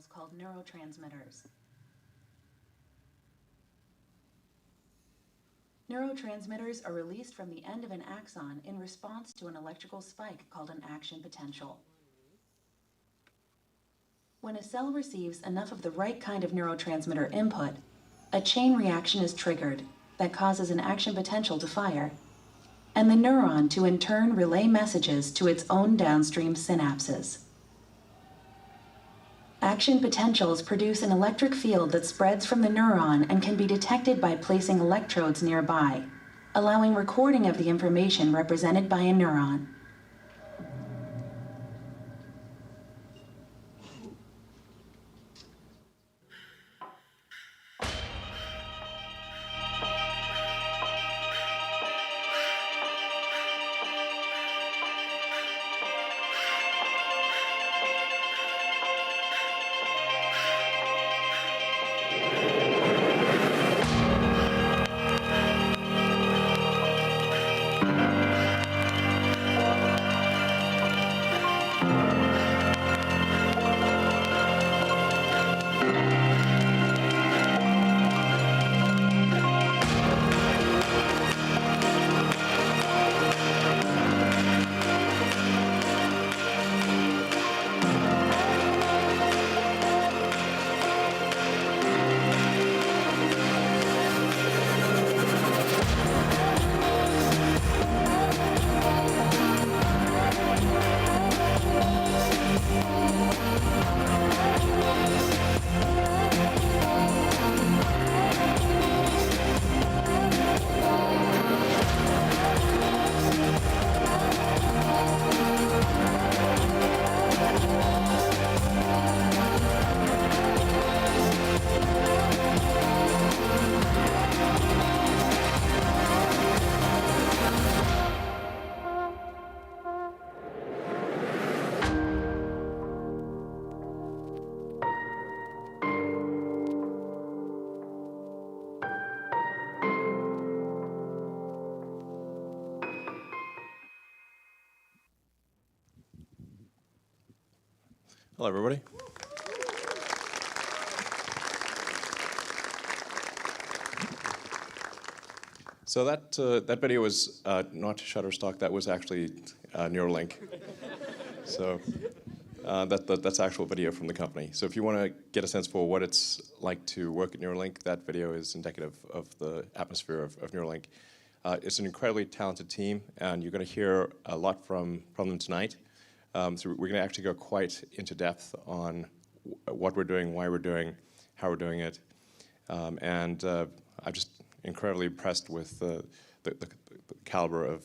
chemicals called neurotransmitters. Neurotransmitters are released from the end of an axon in response to an electrical spike called an action potential. When a cell receives enough of the right kind of neurotransmitter input, a chain reaction is triggered that causes an action potential to fire, and the neuron to in turn relay messages to its own downstream synapses. Action potentials produce an electric field that spreads from the neuron and can be detected by placing electrodes nearby, allowing recording of the information represented by a neuron. Hello, everybody. So that video was not Shutterstock. That was actually Neuralink. So that's actual video from the company. So if you want to get a sense for what it's like to work at Neuralink, that video is indicative of the atmosphere of Neuralink. It's an incredibly talented team, and you're going to hear a lot from them tonight. So we're going to actually go quite into depth on what we're doing, why we're doing, how we're doing it. I'm just incredibly impressed with the caliber of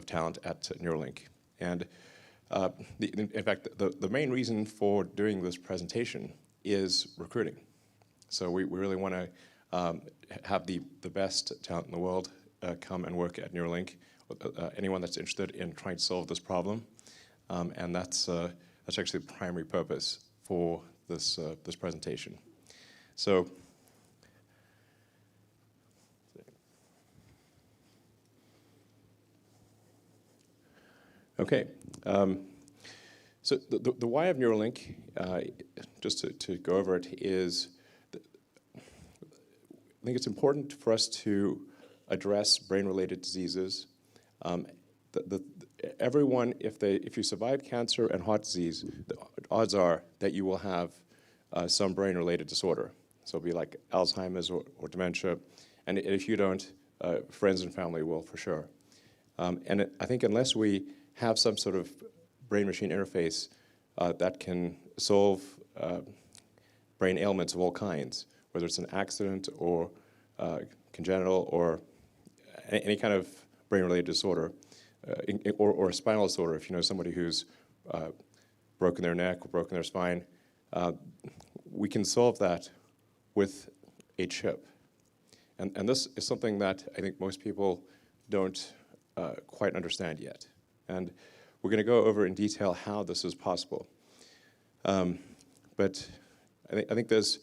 talent at Neuralink. And in fact, the main reason for doing this presentation is recruiting. So we really want to have the best talent in the world come and work at Neuralink. Anyone that's interested in trying to solve this problem. And that's actually the primary purpose for this presentation. So, okay. So the why of Neuralink, just to go over it, is I think it's important for us to address brain-related diseases. Everyone, if you survive cancer and heart disease, the odds are that you will have some brain-related disorder. So it'll be like Alzheimer's or dementia. And if you don't, friends and family will for sure. I think unless we have some sort of brain-machine interface that can solve brain ailments of all kinds, whether it's an accident or congenital or any kind of brain-related disorder, or a spinal disorder, if you know somebody who's broken their neck or broken their spine, we can solve that with a chip. And this is something that I think most people don't quite understand yet. And we're going to go over in detail how this is possible. But I think there's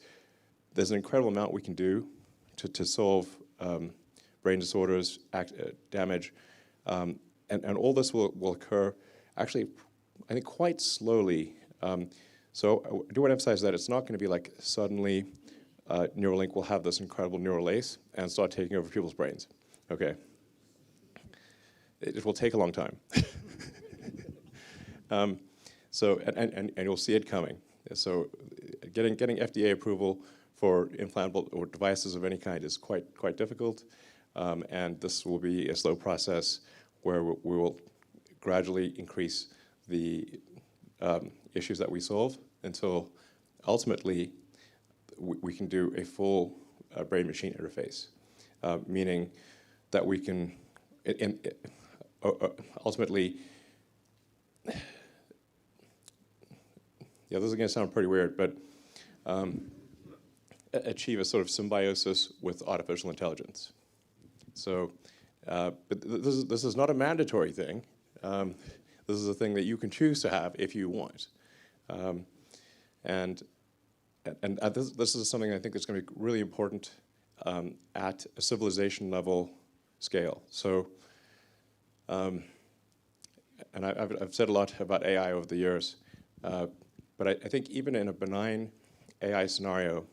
an incredible amount we can do to solve brain disorders, damage, and all this will occur actually, I think, quite slowly. So I do want to emphasize that it's not going to be like suddenly Neuralink will have this incredible neural lace and start taking over people's brains. Okay. It will take a long time. So you'll see it coming. So getting FDA approval for implantable or devices of any kind is quite difficult, and this will be a slow process where we will gradually increase the issues that we solve until ultimately we can do a full brain-machine interface, meaning that we can ultimately. Yeah, this is going to sound pretty weird, but achieve a sort of symbiosis with artificial intelligence. So, but this is not a mandatory thing. This is a thing that you can choose to have if you want. And this is something I think that's going to be really important at a civilization level scale. So, and I've said a lot about AI over the years. But I think even in a benign AI scenario,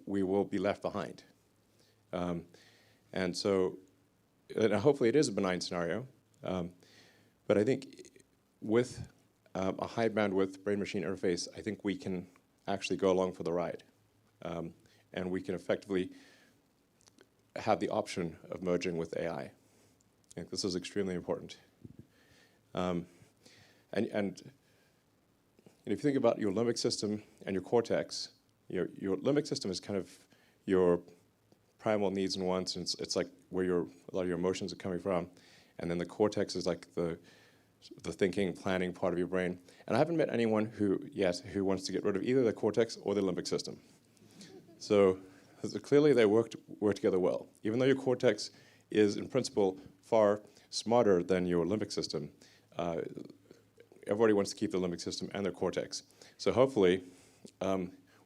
we will be left behind. And so, and hopefully it is a benign scenario. But I think with a high bandwidth brain-machine interface, I think we can actually go along for the ride. And we can effectively have the option of merging with AI. I think this is extremely important. And if you think about your limbic system and your cortex, your limbic system is kind of your primal needs and wants, and it's like where a lot of your emotions are coming from. And then the cortex is like the thinking, planning part of your brain. And I haven't met anyone who wants to get rid of either the cortex or the limbic system. So clearly they work together well. Even though your cortex is in principle far smarter than your limbic system, everybody wants to keep the limbic system and their cortex. So hopefully,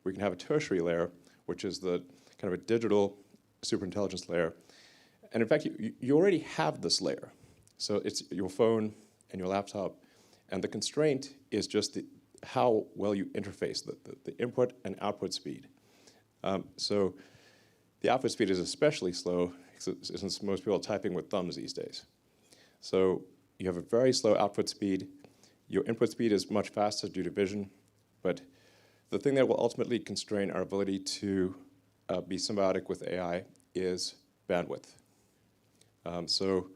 we can have a tertiary layer, which is the kind of a digital superintelligence layer. And in fact, you already have this layer. So it's your phone and your laptop. And the constraint is just how well you interface, the input and output speed. So the output speed is especially slow since most people are typing with thumbs these days. So you have a very slow output speed. Your input speed is much faster due to vision, but the thing that will ultimately constrain our ability to be symbiotic with AI is bandwidth. So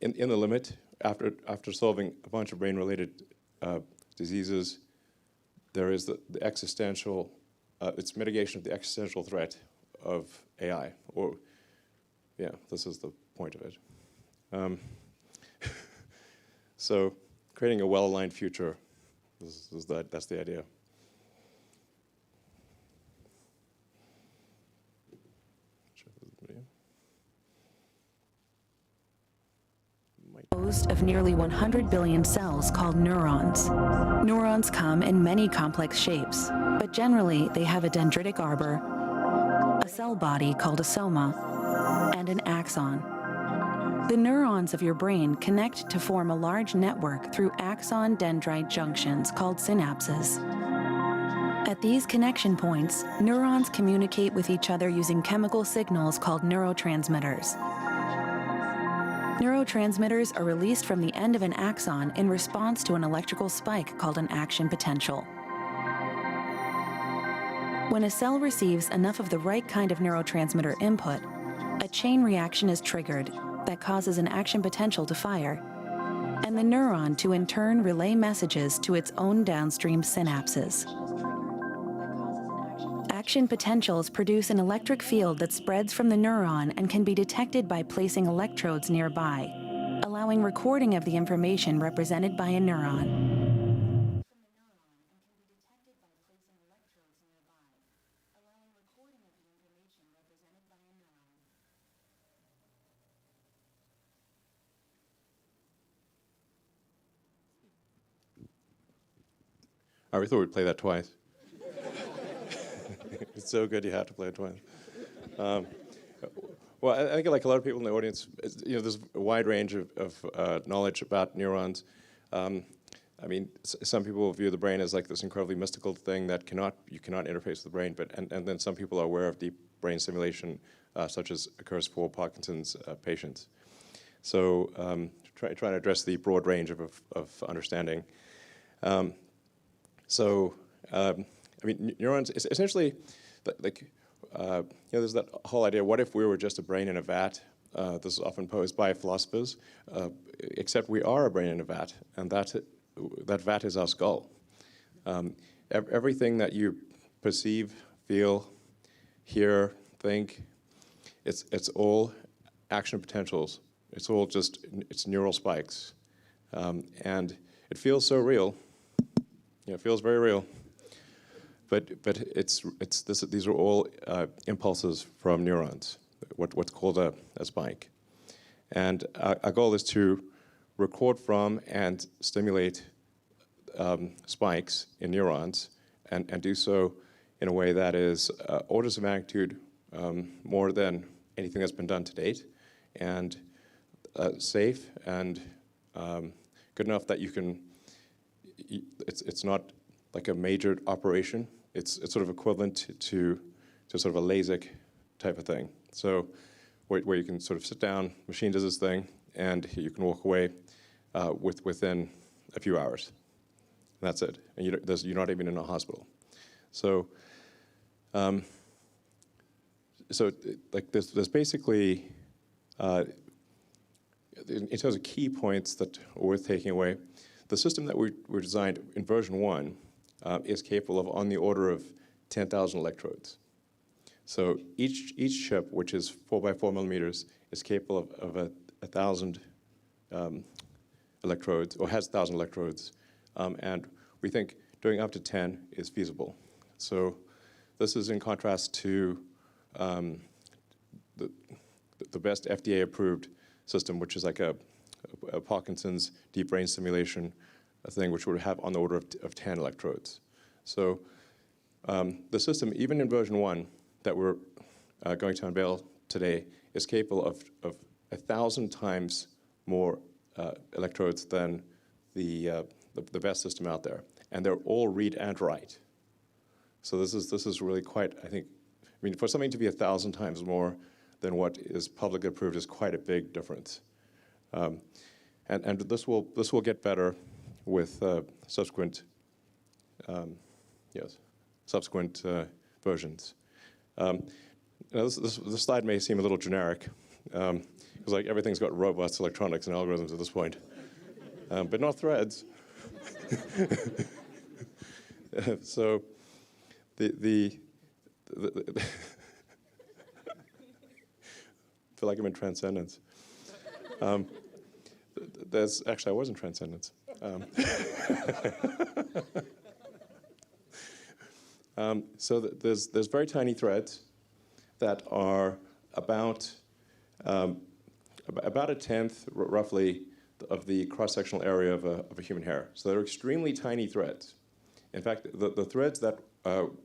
in the limit, after solving a bunch of brain-related diseases, there is the existential, it's mitigation of the existential threat of AI, or yeah, this is the point of it. So creating a well-aligned future, that's the idea. Composed of nearly 100 billion cells called neurons. Neurons come in many complex shapes, but generally they have a dendritic arbor, a cell body called a soma, and an axon. The neurons of your brain connect to form a large network through axon-dendrite junctions called synapses. At these connection points, neurons communicate with each other using chemical signals called neurotransmitters. Neurotransmitters are released from the end of an axon in response to an electrical spike called an action potential. When a cell receives enough of the right kind of neurotransmitter input, a chain reaction is triggered that causes an action potential to fire, and the neuron to in turn relay messages to its own downstream synapses. Action potentials produce an electric field that spreads from the neuron and can be detected by placing electrodes nearby, allowing recording of the information represented by a neuron. We thought we'd play that twice. It's so good you have to play it twice. Well, I think like a lot of people in the audience, there's a wide range of knowledge about neurons. I mean, some people view the brain as like this incredibly mystical thing that you cannot interface with the brain, and then some people are aware of deep brain stimulation, such as occurs for Parkinson's patients. So trying to address the broad range of understanding. I mean, neurons, essentially, there's that whole idea, what if we were just a brain in a vat? This is often posed by philosophers, except we are a brain in a vat, and that vat is our skull. Everything that you perceive, feel, hear, think, it's all action potentials. It's all just, it's neural spikes. And it feels so real. It feels very real. But these are all impulses from neurons, what's called a spike. And our goal is to record from and stimulate spikes in neurons and do so in a way that is orders of magnitude more than anything that's been done to date, and safe and good enough that you can, it's not like a major operation. It's sort of equivalent to sort of a LASIK type of thing. So where you can sort of sit down, machine does this thing, and you can walk away within a few hours. And that's it. And you're not even in a hospital. So, like there's basically, in terms of key points that are worth taking away, the system that we designed in version 1 is capable of on the order of 10,000 electrodes. So each chip, which is 4 by 4 millimeters, is capable of 1,000 electrodes, or has 1,000 electrodes. And we think doing up to 10 is feasible. So this is in contrast to the best FDA-approved system, which is like a Parkinson's deep brain stimulation thing, which would have on the order of 10 electrodes. So the system, even in version 1, that we're going to unveil today, is capable of 1,000 times more electrodes than the best system out there, and they're all read and write. So this is really quite, I think, I mean, for something to be 1,000 times more than what is publicly approved is quite a big difference. And this will get better with subsequent versions. This slide may seem a little generic, because like everything's got robust electronics and algorithms at this point, but not threads. So the I feel like I'm in Transcendence. Actually, I was in Transcendence. So there's very tiny threads that are about a tenth, roughly, of the cross-sectional area of a human hair. So they're extremely tiny threads. In fact, the threads that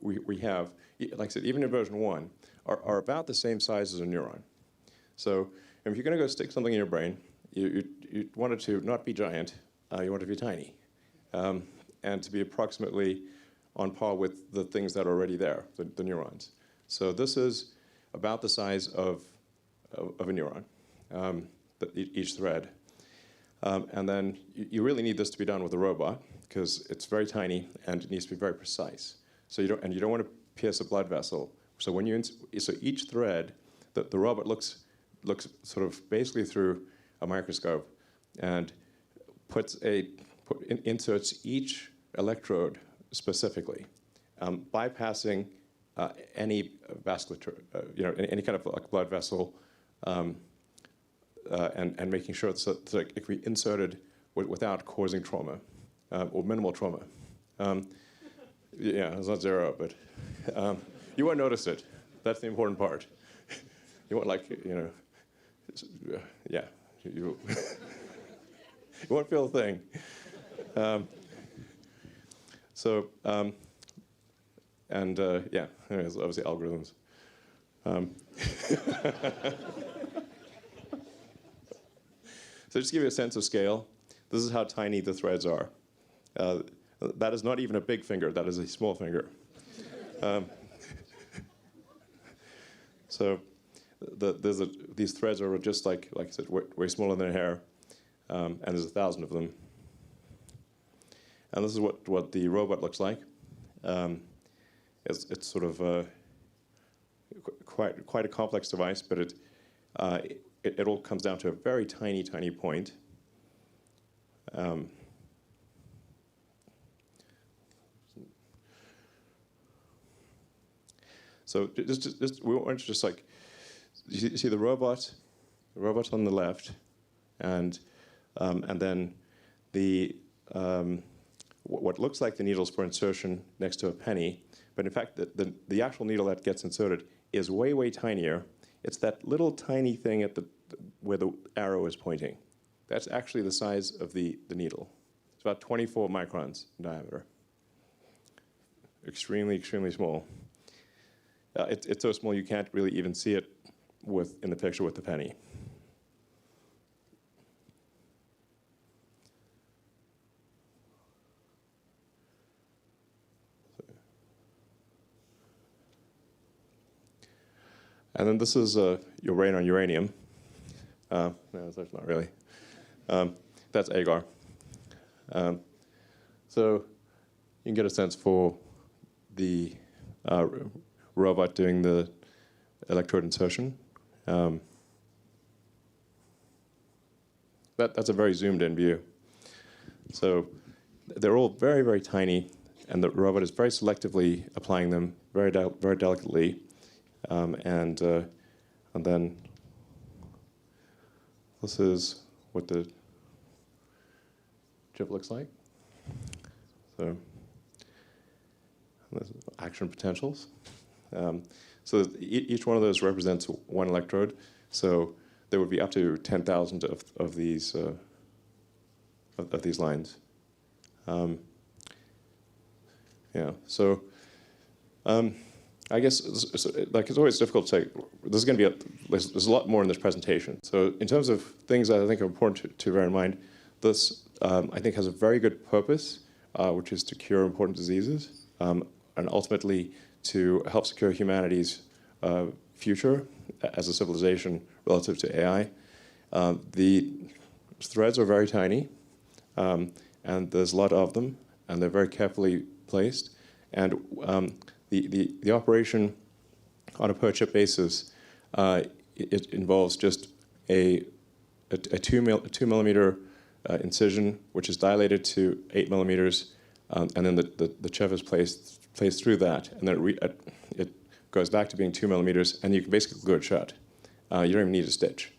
we have, like I said, even in version 1, are about the same size as a neuron. So if you're going to go stick something in your brain, you want it to not be giant, you want it to be tiny, and to be approximately on par with the things that are already there, the neurons. So this is about the size of a neuron, each thread. And then you really need this to be done with a robot, because it's very tiny and it needs to be very precise. So you don't want to pierce a blood vessel. So when so each thread, the robot looks sort of basically through a microscope and inserts each electrode specifically, bypassing any vasculature, any kind of like blood vessel, and making sure that it can be inserted without causing trauma, or minimal trauma. Yeah, it's not zero, but you won't notice it. That's the important part. You won't yeah, you won't feel a thing. Yeah, anyways, obviously algorithms. So just to give you a sense of scale, this is how tiny the threads are. That is not even a big finger, that is a small finger. So these threads are just like I said, way smaller than a hair, and there's 1,000 of them. And this is what the robot looks like. It's sort of quite a complex device, but it all comes down to a very tiny point. So we want to just like you see the robot on the left, and then the what looks like the needles for insertion next to a penny, but in fact the actual needle that gets inserted is way tinier. It's that little tiny thing at where the arrow is pointing. That's actually the size of the needle. It's about 24 microns in diameter. Extremely small. It's so small you can't really even see it in the picture with the penny. And then this is your rain on uranium. No, that's not really. That's agar. So you can get a sense for the robot doing the electrode insertion. That's a very zoomed in view. So they're all very tiny, and the robot is very selectively applying them very delicately. And then this is what the chip looks like. So action potentials. So each one of those represents one electrode. So there would be up to 10,000 of these lines. Yeah. So. I guess it's always difficult to say. There's going to be there's a lot more in this presentation. So in terms of things that I think are important to bear in mind, this I think has a very good purpose, which is to cure important diseases, and ultimately to help secure humanity's future as a civilization relative to AI. The threads are very tiny, and there's a lot of them, and they're very carefully placed, and the operation on a per chip basis, it involves just a 2 millimeter incision, which is dilated to 8 millimeters, and then the chip is placed through that, and then it goes back to being 2 millimeters, and you can basically glue it shut. You don't even need a stitch.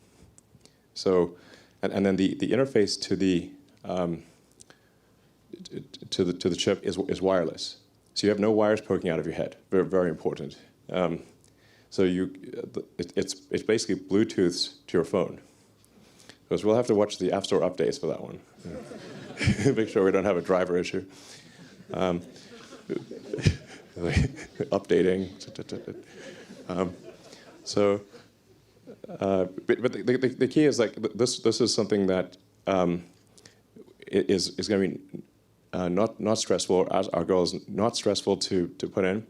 So, and then the interface to the chip is wireless. So you have no wires poking out of your head. Very important. So it's basically Bluetooths to your phone. Because we'll have to watch the App Store updates for that one. Make sure we don't have a driver issue. Updating. But the key is like this is something that is going to be not stressful. Our goal is not stressful to put in.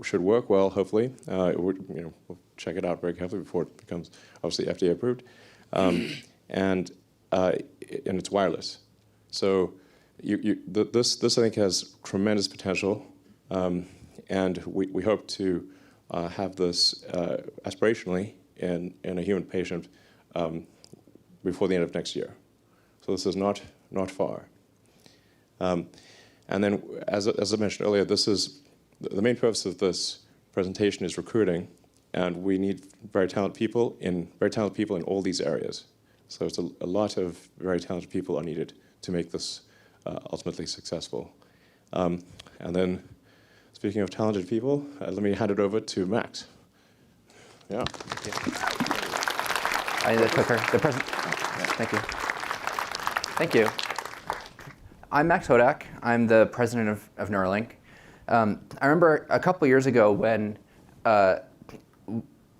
Should work well, hopefully. We'll check it out very carefully before it becomes obviously FDA approved. And it's wireless. So this I think has tremendous potential, and we hope to have this aspirationally in a human patient before the end of next year. So this is not far. And then, as I mentioned earlier, this is the main purpose of this presentation is recruiting, and we need very talented people in all these areas. So it's a lot of very talented people are needed to make this ultimately successful. And then, speaking of talented people, let me hand it over to Max. Yeah. I need the clicker. Thank you. Thank you. I'm Max Hodak. I'm the president of Neuralink. I remember a couple years ago when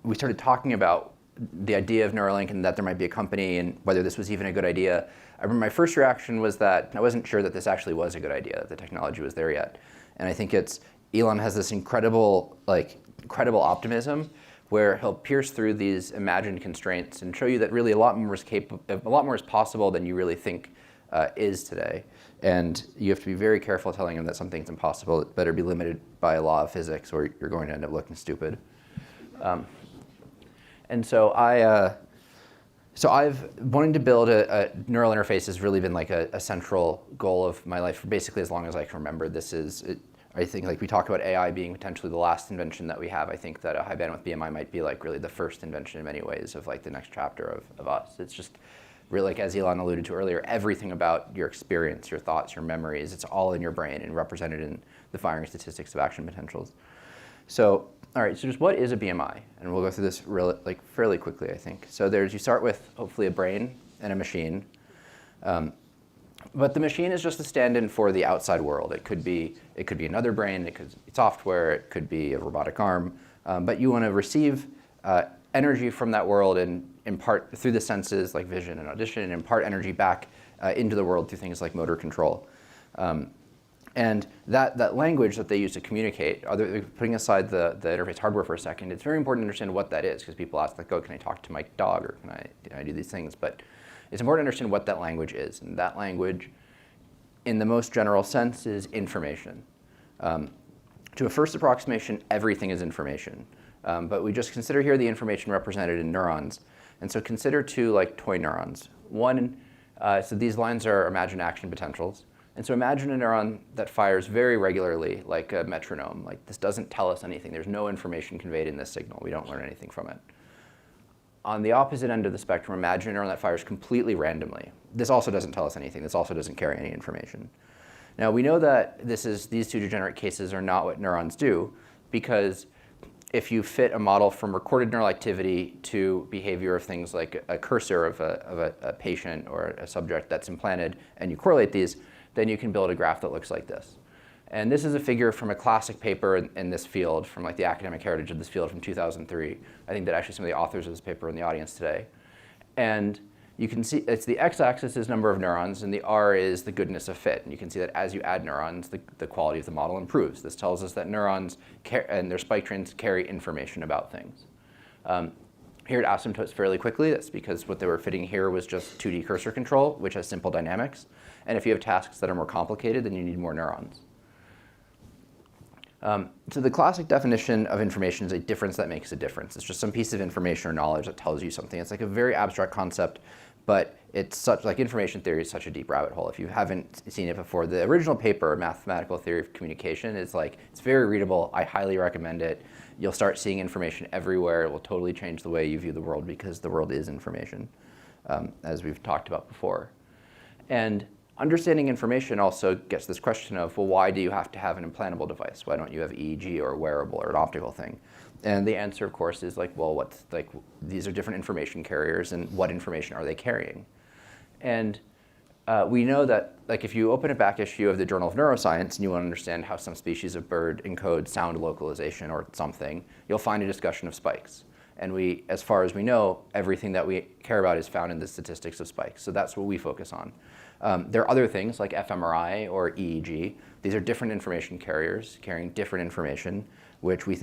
we started talking about the idea of Neuralink and that there might be a company and whether this was even a good idea, I remember my first reaction was that I wasn't sure that this actually was a good idea, that the technology was there yet. And I think Elon has this incredible optimism where he'll pierce through these imagined constraints and show you that really a lot more is possible than you really think is today. And you have to be very careful telling him that something's impossible. It better be limited by a law of physics or you're going to end up looking stupid. And so I've wanting to build a neural interface has really been like a central goal of my life for basically as long as I can remember. I think like we talk about AI being potentially the last invention that we have. I think that a high bandwidth BMI might be like really the first invention in many ways of like the next chapter of us. It's just really, like as Elon alluded to earlier, everything about your experience, your thoughts, your memories, it's all in your brain and represented in the firing statistics of action potentials. So, all right, so just what is a BMI? And we'll go through this fairly quickly, I think. So you start with hopefully a brain and a machine. But the machine is just a stand-in for the outside world. It could be another brain, it could be software, it could be a robotic arm. But you want to receive energy from that world and impart through the senses like vision and audition and impart energy back into the world through things like motor control. And that language that they use to communicate, putting aside the interface hardware for a second, it's very important to understand what that is because people ask like, oh, can I talk to my dog or can I do these things? But it's important to understand what that language is. And that language, in the most general sense, is information. To a first approximation, everything is information. But we just consider here the information represented in neurons. And so consider two like toy neurons. One, so these lines are imagined action potentials. And so imagine a neuron that fires very regularly like a metronome. Like this doesn't tell us anything. There's no information conveyed in this signal. We don't learn anything from it. On the opposite end of the spectrum, imagine a neuron that fires completely randomly. This also doesn't tell us anything. This also doesn't carry any information. Now we know that these two degenerate cases are not what neurons do because if you fit a model from recorded neural activity to behavior of things like a cursor of a patient or a subject that's implanted and you correlate these, then you can build a graph that looks like this. And this is a figure from a classic paper in this field, from like the academic heritage of this field from 2003. I think that actually some of the authors of this paper are in the audience today. And you can see it's the x-axis is number of neurons and the r is the goodness of fit. And you can see that as you add neurons, the quality of the model improves. This tells us that neurons and their spike trains carry information about things. Here it asymptotes fairly quickly. That's because what they were fitting here was just 2D cursor control, which has simple dynamics. And if you have tasks that are more complicated, then you need more neurons. So the classic definition of information is a difference that makes a difference. It's just some piece of information or knowledge that tells you something. It's like a very abstract concept, but it's such like information theory is such a deep rabbit hole. If you haven't seen it before, the original paper, Mathematical Theory of Communication, is like, it's very readable. I highly recommend it. You'll start seeing information everywhere. It will totally change the way you view the world because the world is information, as we've talked about before. And understanding information also gets this question of, well, why do you have to have an implantable device? Why don't you have EEG or a wearable or an optical thing? And the answer, of course, is like, well, these are different information carriers, and what information are they carrying? And we know that like if you open a back issue of the Journal of Neuroscience and you want to understand how some species of bird encodes sound localization or something, you'll find a discussion of spikes. And as far as we know, everything that we care about is found in the statistics of spikes. So that's what we focus on. There are other things like fMRI or EEG. These are different information carriers carrying different information, which we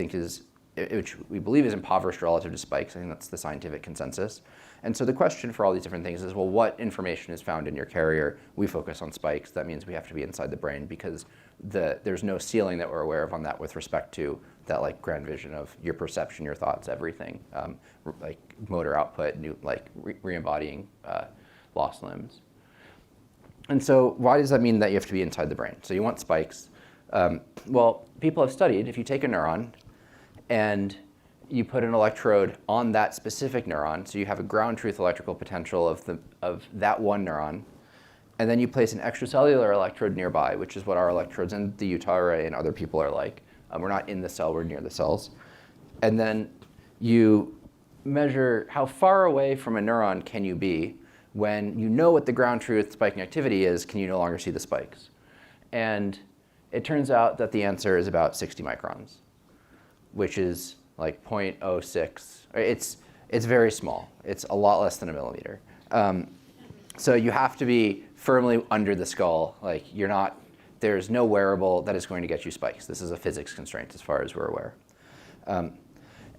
believe is impoverished relative to spikes. I think that's the scientific consensus. And so the question for all these different things is, well, what information is found in your carrier? We focus on spikes. That means we have to be inside the brain because there's no ceiling that we're aware of on that with respect to that like grand vision of your perception, your thoughts, everything, like motor output, re-embodying lost limbs. And so why does that mean that you have to be inside the brain? So you want spikes. Well, people have studied, if you take a neuron and you put an electrode on that specific neuron, so you have a ground truth electrical potential of that one neuron, and then you place an extracellular electrode nearby, which is what our electrodes in the Utah array and other people are like. We're not in the cell, we're near the cells. And then you measure how far away from a neuron can you be when you know what the ground truth spiking activity is, can you no longer see the spikes? And it turns out that the answer is about 60 microns, which is like 0.06. It's It's very small. It's a lot less than a millimeter. So you have to be firmly under the skull. Like there's no wearable that is going to get you spikes. This is a physics constraint as far as we're aware.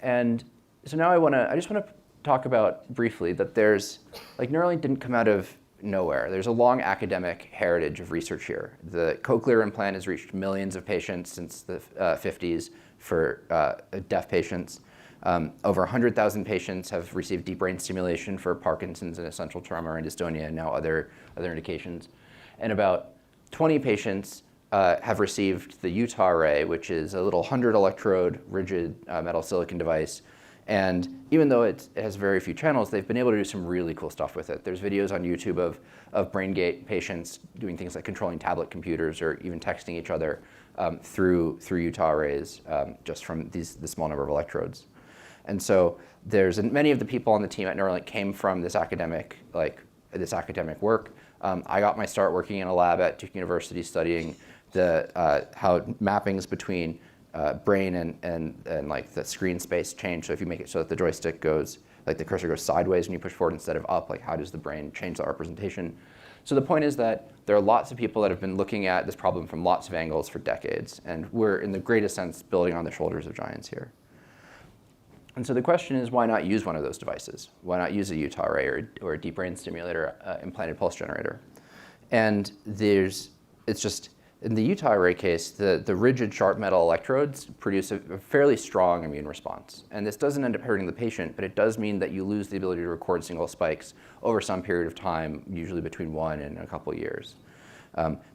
And so now I just want to talk about briefly that Neuralink didn't come out of nowhere. There's a long academic heritage of research here. The cochlear implant has reached millions of patients since the 50s for deaf patients. Over 100,000 patients have received deep brain stimulation for Parkinson's and essential tremor and dystonia, and now other indications. And about 20 patients have received the Utah array, which is a little 100 electrode rigid metal silicon device. And even though it has very few channels, they've been able to do some really cool stuff with it. There's videos on YouTube of brain gate patients doing things like controlling tablet computers or even texting each other through Utah arrays just from the small number of electrodes. And so many of the people on the team at Neuralink came from this academic work. I got my start working in a lab at Duke University studying how mappings between brain and like the screen space change. So if you make it so that the joystick goes, like the cursor goes sideways when you push forward instead of up, like how does the brain change that representation? So the point is that there are lots of people that have been looking at this problem from lots of angles for decades, and we're in the greatest sense building on the shoulders of giants here. And so the question is, why not use one of those devices? Why not use a Utah array or a deep brain stimulator implanted pulse generator? And it's just, in the Utah array case, the rigid sharp metal electrodes produce a fairly strong immune response. And this doesn't end up hurting the patient, but it does mean that you lose the ability to record single spikes over some period of time, usually between 1 and a couple of years.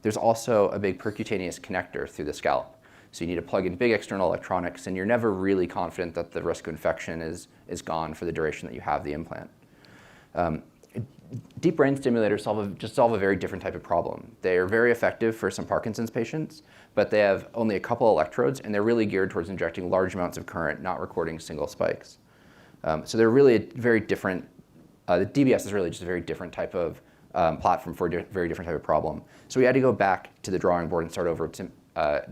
There's also a big percutaneous connector through the scalp. So you need to plug in big external electronics, and you're never really confident that the risk of infection is gone for the duration that you have the implant. Deep brain stimulators solve a very different type of problem. They are very effective for some Parkinson's patients, but they have only a couple electrodes, and they're really geared towards injecting large amounts of current, not recording single spikes. So they're really a very different, the DBS is really just a very different type of platform for a very different type of problem. So we had to go back to the drawing board and start over to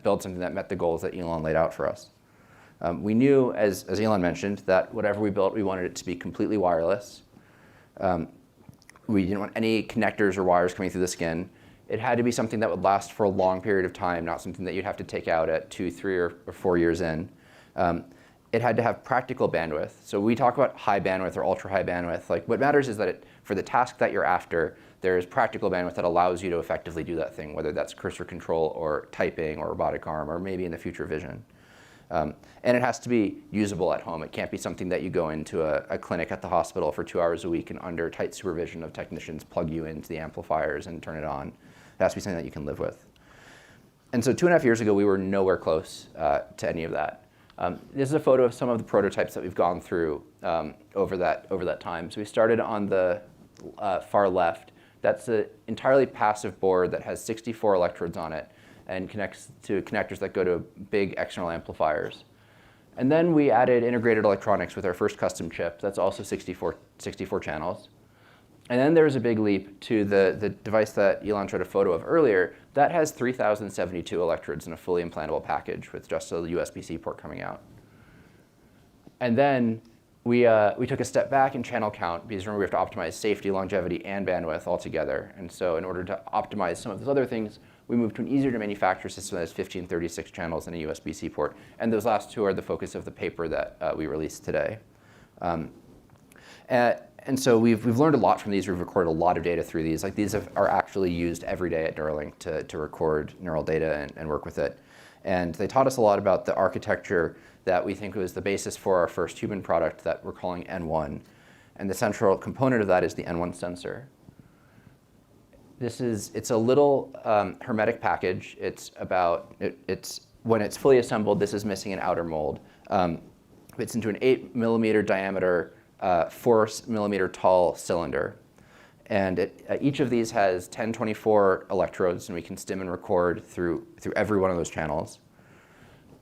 build something that met the goals that Elon laid out for us. We knew, as Elon mentioned, that whatever we built, we wanted it to be completely wireless. We didn't want any connectors or wires coming through the skin. It had to be something that would last for a long period of time, not something that you'd have to take out at 2, 3, or 4 years in. It had to have practical bandwidth. So we talk about high bandwidth or ultra high bandwidth. Like what matters is that for the task that you're after, there is practical bandwidth that allows you to effectively do that thing, whether that's cursor control or typing or robotic arm or maybe in the future vision. And it has to be usable at home. It can't be something that you go into a clinic at the hospital for 2 hours a week and under tight supervision of technicians plug you into the amplifiers and turn it on. It has to be something that you can live with. And so 2.5 years ago, we were nowhere close to any of that. This is a photo of some of the prototypes that we've gone through over that time. So we started on the far left. That's an entirely passive board that has 64 electrodes on it and connects to connectors that go to big external amplifiers. And then we added integrated electronics with our first custom chip. That's also 64 channels. And then there's a big leap to the device that Elon showed a photo of earlier. That has 3,072 electrodes in a fully implantable package with just a USB-C port coming out. And then we took a step back in channel count because remember we have to optimize safety, longevity, and bandwidth all together. And so in order to optimize some of those other things, we moved to an easier to manufacture system that has 1536 channels and a USB-C port. And those last two are the focus of the paper that we released today. And so we've learned a lot from these. We've recorded a lot of data through these. Like these are actually used every day at Neuralink to record neural data and work with it. And they taught us a lot about the architecture that we think was the basis for our first human product that we're calling N1. And the central component of that is the N1 sensor. It's a little hermetic package. When it's fully assembled, this is missing an outer mold. It's into an 8 millimeter diameter, 4 millimeter tall cylinder. And each of these has 1024 electrodes, and we can stim and record through every one of those channels.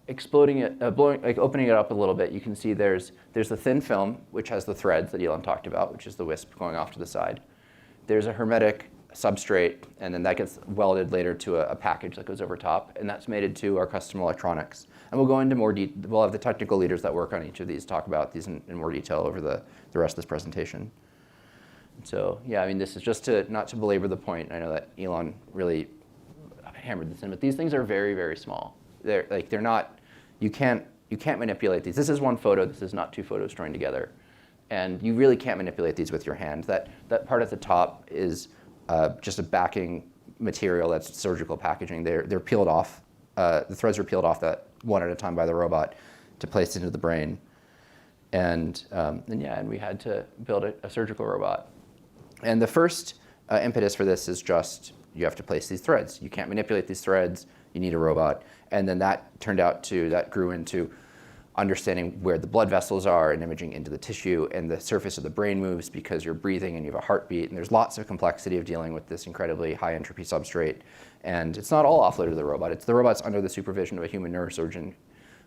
Opening it up a little bit, you can see there's the thin film, which has the threads that Elon talked about, which is the wisp going off to the side. There's a hermetic substrate, and then that gets welded later to a package that goes over top, and that's mated to our custom electronics. And we'll go into more detail. We'll have the technical leaders that work on each of these talk about these in more detail over the rest of this presentation. So yeah, I mean, this is just to, not to belabor the point. I know that Elon really hammered this in, but these things are very, very small. They're not, you can't manipulate these. This is one photo. This is not two photos joined together. And you really can't manipulate these with your hand. That part at the top is just a backing material that's surgical packaging. They're peeled off. The threads are peeled off that one at a time by the robot to place into the brain. And we had to build a surgical robot. And the first impetus for this is just, you have to place these threads. You can't manipulate these threads. You need a robot. And then that grew into understanding where the blood vessels are and imaging into the tissue, and the surface of the brain moves because you're breathing and you have a heartbeat, and there's lots of complexity of dealing with this incredibly high entropy substrate. And it's not all offloaded to the robot. The robot's under the supervision of a human neurosurgeon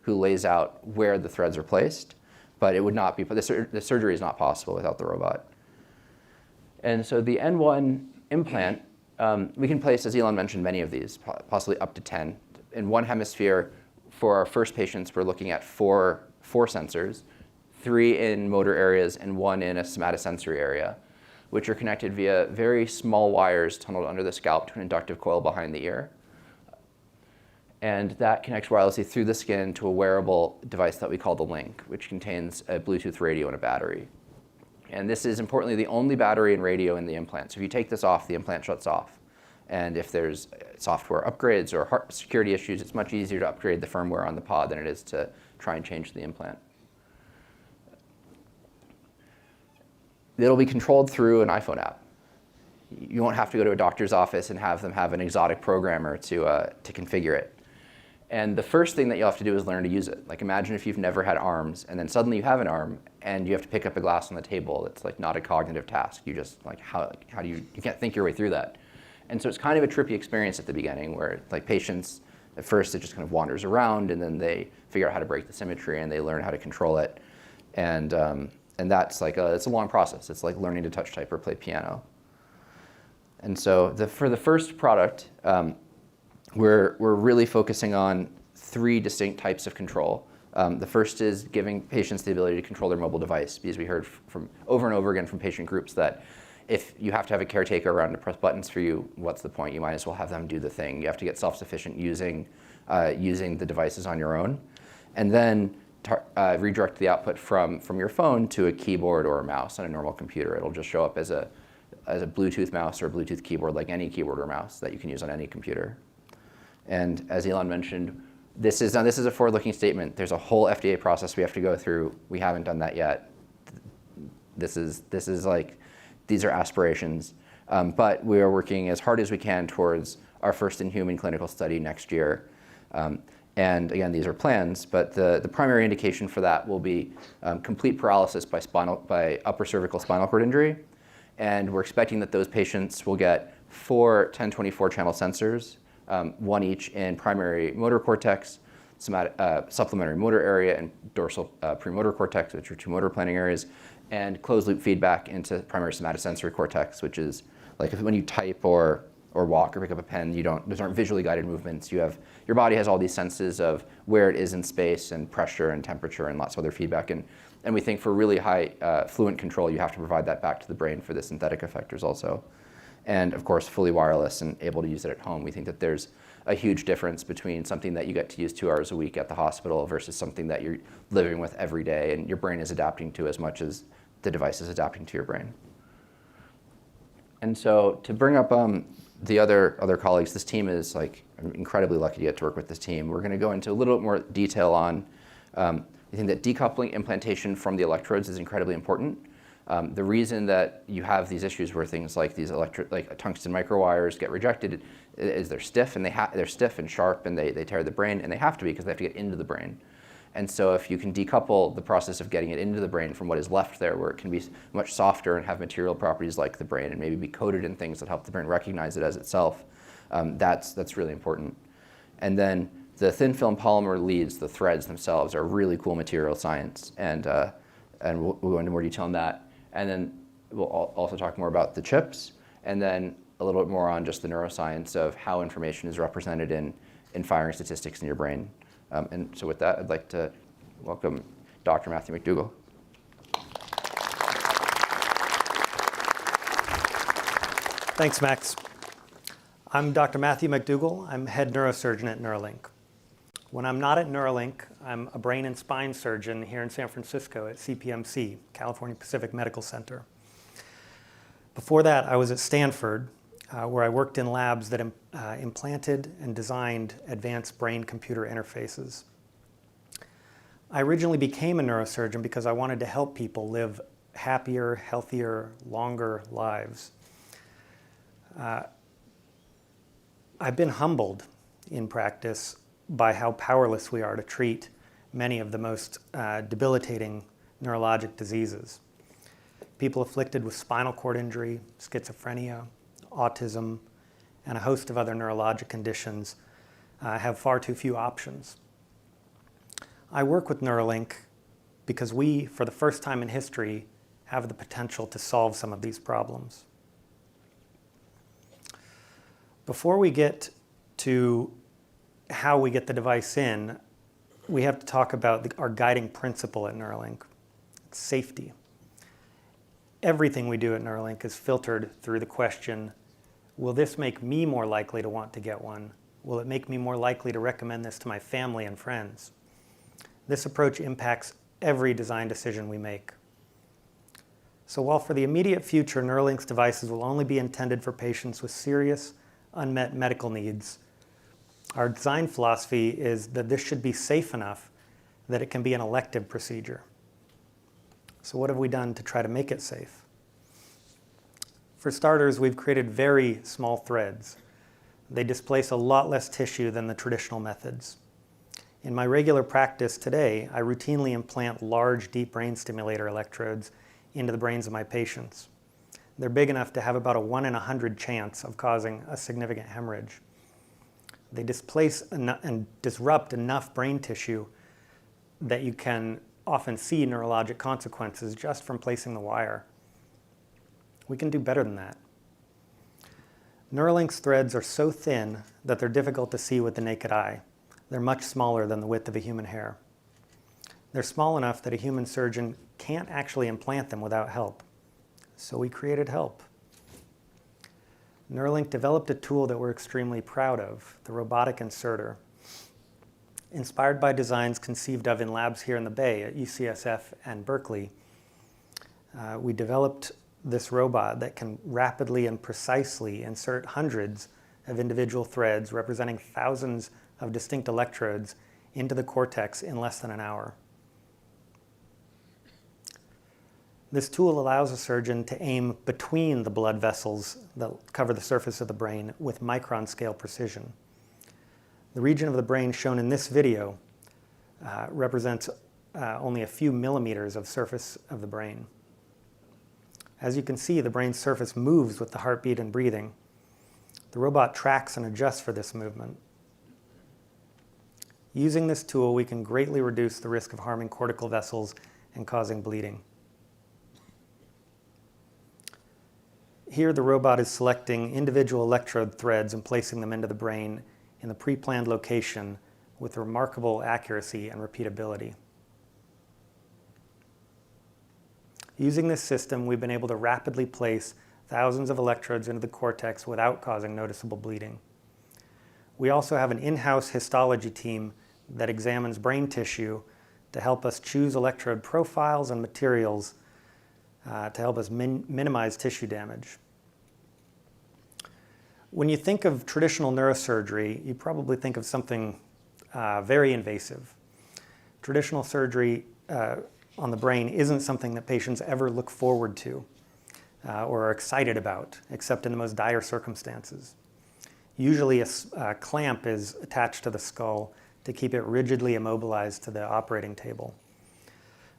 who lays out where the threads are placed, but it would not be, the surgery is not possible without the robot. And so the N1 implant, we can place, as Elon mentioned, many of these, possibly up to 10. In one hemisphere, for our first patients, we're looking at four sensors, 3 in motor areas and 1 in a somatosensory area, which are connected via very small wires tunneled under the scalp to an inductive coil behind the ear. And that connects wirelessly through the skin to a wearable device that we call the Link, which contains a Bluetooth radio and a battery. And this is, importantly, the only battery and radio in the implant. So if you take this off, the implant shuts off. And if there's software upgrades or security issues, it's much easier to upgrade the firmware on the pod than it is to try and change the implant. It'll be controlled through an iPhone app. You won't have to go to a doctor's office and have them have an exotic programmer to configure it. And the first thing that you'll have to do is learn to use it. Like, imagine if you've never had arms, and then suddenly you have an arm, and you have to pick up a glass on the table. It's like not a cognitive task. You just, like, how do you can't think your way through that. And so it's kind of a trippy experience at the beginning where, like, patients, at first it just kind of wanders around, and then they figure out how to break the symmetry, and they learn how to control it. And that's like it's a long process. It's like learning to touch, type, or play piano. And so for the first product, we're really focusing on 3 distinct types of control. The first is giving patients the ability to control their mobile device, because we heard from over and over again from patient groups that if you have to have a caretaker around to press buttons for you, what's the point? You might as well have them do the thing. You have to get self-sufficient using the devices on your own. And then redirect the output from your phone to a keyboard or a mouse on a normal computer. It'll just show up as a Bluetooth mouse or a Bluetooth keyboard, like any keyboard or mouse that you can use on any computer. And as Elon mentioned, this is a forward-looking statement. There's a whole FDA process we have to go through. We haven't done that yet. This is like, these are aspirations. But we are working as hard as we can towards our first in-human clinical study next year. And again, these are plans, but the primary indication for that will be complete paralysis by upper cervical spinal cord injury. And we're expecting that those patients will get 4 1024 channel sensors, 1 each in primary motor cortex, supplementary motor area, and dorsal premotor cortex, which are 2 motor planning areas, and closed loop feedback into primary somatosensory cortex, which is like when you type or walk or pick up a pen, those aren't visually guided movements. Your body has all these senses of where it is in space and pressure and temperature and lots of other feedback. And we think for really high fluent control, you have to provide that back to the brain for the synthetic effectors also. And of course, fully wireless and able to use it at home. We think that there's a huge difference between something that you get to use 2 hours a week at the hospital versus something that you're living with every day and your brain is adapting to as much as the device is adapting to your brain. And so to bring up the other colleagues, this team is like, I'm incredibly lucky to get to work with this team. We're going to go into a little bit more detail on, I think that decoupling implantation from the electrodes is incredibly important. The reason that you have these issues where things like these tungsten microwires get rejected is they're stiff and they're stiff and sharp and they tear the brain, and they have to be because they have to get into the brain. And so if you can decouple the process of getting it into the brain from what is left there, where it can be much softer and have material properties like the brain and maybe be coated in things that help the brain recognize it as itself, that's really important. And then the thin film polymer leads, the threads themselves, are really cool material science, and we'll go into more detail on that. And then we'll also talk more about the chips. And then a little bit more on just the neuroscience of how information is represented in firing statistics in your brain. And so with that, I'd like to welcome Dr. Matthew McDougall. Thanks, Max. I'm Dr. Matthew McDougall. I'm head neurosurgeon at Neuralink. When I'm not at Neuralink, I'm a brain and spine surgeon here in San Francisco at CPMC, California Pacific Medical Center. Before that, I was at Stanford, where I worked in labs that implanted and designed advanced brain-computer interfaces. I originally became a neurosurgeon because I wanted to help people live happier, healthier, longer lives. I've been humbled in practice by how powerless we are to treat many of the most debilitating neurologic diseases. People afflicted with spinal cord injury, schizophrenia, autism, and a host of other neurologic conditions have far too few options. I work with Neuralink because we, for the first time in history, have the potential to solve some of these problems. Before we get to how we get the device in, we have to talk about our guiding principle at Neuralink. It's safety. Everything we do at Neuralink is filtered through the question, will this make me more likely to want to get one? Will it make me more likely to recommend this to my family and friends? This approach impacts every design decision we make. So while for the immediate future, Neuralink's devices will only be intended for patients with serious unmet medical needs, our design philosophy is that this should be safe enough that it can be an elective procedure. So what have we done to try to make it safe? For starters, we've created very small threads. They displace a lot less tissue than the traditional methods. In my regular practice today, I routinely implant large, deep brain stimulator electrodes into the brains of my patients. They're big enough to have about a 1 in 100 chance of causing a significant hemorrhage. They displace and disrupt enough brain tissue that you can often see neurologic consequences just from placing the wire. We can do better than that. Neuralink's threads are so thin that they're difficult to see with the naked eye. They're much smaller than the width of a human hair. They're small enough that a human surgeon can't actually implant them without help. So we created help. Neuralink developed a tool that we're extremely proud of, the robotic inserter. Inspired by designs conceived of in labs here in the Bay at UCSF and Berkeley, we developed this robot that can rapidly and precisely insert hundreds of individual threads representing thousands of distinct electrodes into the cortex in less than an hour. This tool allows a surgeon to aim between the blood vessels that cover the surface of the brain with micron scale precision. The region of the brain shown in this video represents only a few millimeters of surface of the brain. As you can see, the brain's surface moves with the heartbeat and breathing. The robot tracks and adjusts for this movement. Using this tool, we can greatly reduce the risk of harming cortical vessels and causing bleeding. Here, the robot is selecting individual electrode threads and placing them into the brain in the pre-planned location with remarkable accuracy and repeatability. Using this system, we've been able to rapidly place thousands of electrodes into the cortex without causing noticeable bleeding. We also have an in-house histology team that examines brain tissue to help us choose electrode profiles and materials to help us minimize tissue damage. When you think of traditional neurosurgery, you probably think of something very invasive. Traditional surgery on the brain isn't something that patients ever look forward to or are excited about, except in the most dire circumstances. Usually a clamp is attached to the skull to keep it rigidly immobilized to the operating table.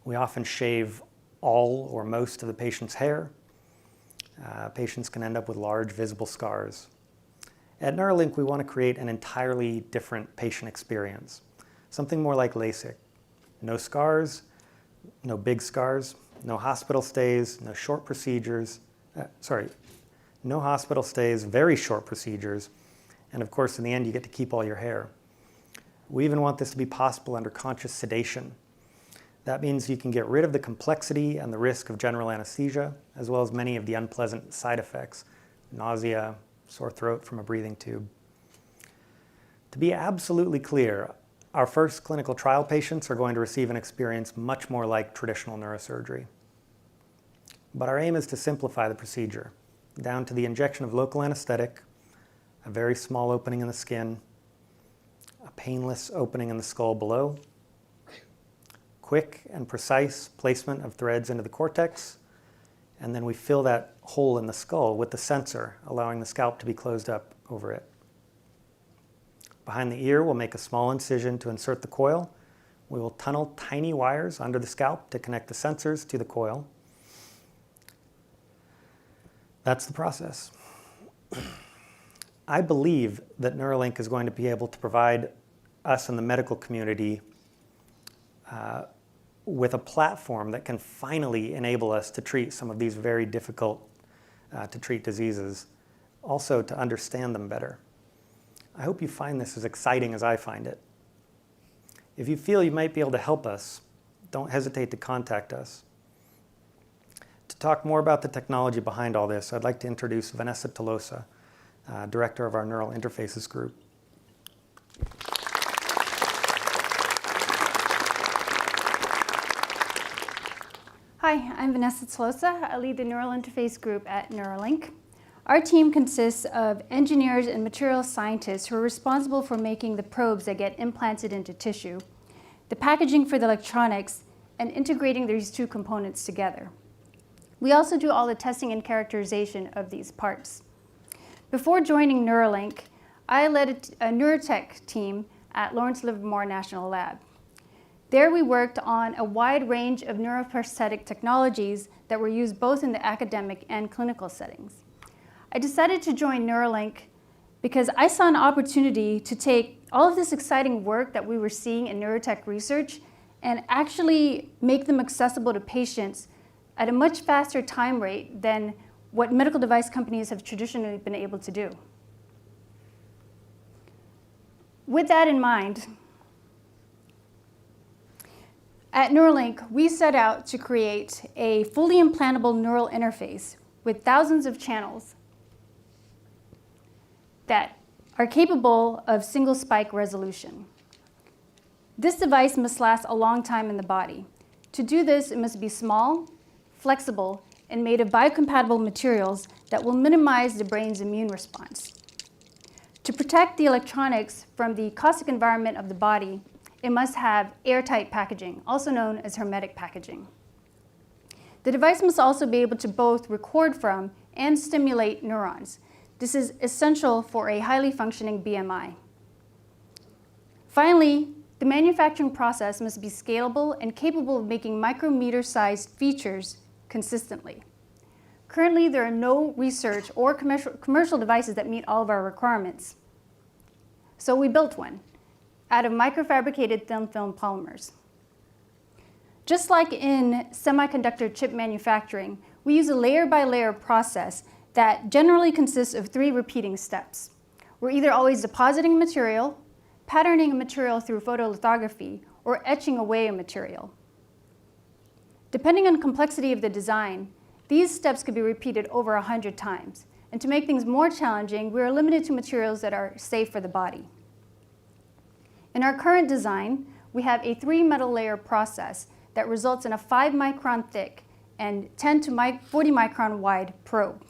We often shave all or most of the patient's hair. Patients can end up with large visible scars. At Neuralink, we want to create an entirely different patient experience, something more like LASIK. No scars, no big scars, no hospital stays, no short procedures, No hospital stays, very short procedures, and of course, in the end, you get to keep all your hair. We even want this to be possible under conscious sedation. That means you can get rid of the complexity and the risk of general anesthesia, as well as many of the unpleasant side effects, nausea, sore throat from a breathing tube. To be absolutely clear, our first clinical trial patients are going to receive an experience much more like traditional neurosurgery. But our aim is to simplify the procedure, down to the injection of local anesthetic, a very small opening in the skin, a painless opening in the skull below, quick and precise placement of threads into the cortex, and then we fill that hole in the skull with the sensor, allowing the scalp to be closed up over it. Behind the ear, we'll make a small incision to insert the coil. We will tunnel tiny wires under the scalp to connect the sensors to the coil. That's the process. I believe that Neuralink is going to be able to provide us in the medical community with a platform that can finally enable us to treat some of these very difficult to treat diseases, also to understand them better. I hope you find this as exciting as I find it. If you feel you might be able to help us, don't hesitate to contact us. To talk more about the technology behind all this, I'd like to introduce Vanessa Tolosa, director of our Neural Interfaces group. Hi, I'm Vanessa Tolosa. I lead the Neural Interface group at Neuralink. Our team consists of engineers and material scientists who are responsible for making the probes that get implanted into tissue, the packaging for the electronics, and integrating these two components together. We also do all the testing and characterization of these parts. Before joining Neuralink, I led a neurotech team at Lawrence Livermore National Lab. There we worked on a wide range of neuroprosthetic technologies that were used both in the academic and clinical settings. I decided to join Neuralink because I saw an opportunity to take all of this exciting work that we were seeing in neurotech research and actually make them accessible to patients at a much faster time rate than what medical device companies have traditionally been able to do. With that in mind, at Neuralink, we set out to create a fully implantable neural interface with thousands of channels that are capable of single spike resolution. This device must last a long time in the body. To do this, it must be small, flexible, and made of biocompatible materials that will minimize the brain's immune response. To protect the electronics from the caustic environment of the body, it must have airtight packaging, also known as hermetic packaging. The device must also be able to both record from and stimulate neurons. This is essential for a highly functioning BMI. Finally, the manufacturing process must be scalable and capable of making micrometer-sized features consistently. Currently, there are no research or commercial devices that meet all of our requirements. So we built one out of microfabricated thin film polymers. Just like in semiconductor chip manufacturing, we use a layer-by-layer process that generally consists of 3 repeating steps. We're either always depositing material, patterning a material through photolithography, or etching away a material. Depending on the complexity of the design, these steps could be repeated over 100 times. And to make things more challenging, we are limited to materials that are safe for the body. In our current design, we have a 3-metal layer process that results in a 5-micron thick and 10 to 40 micron wide probe.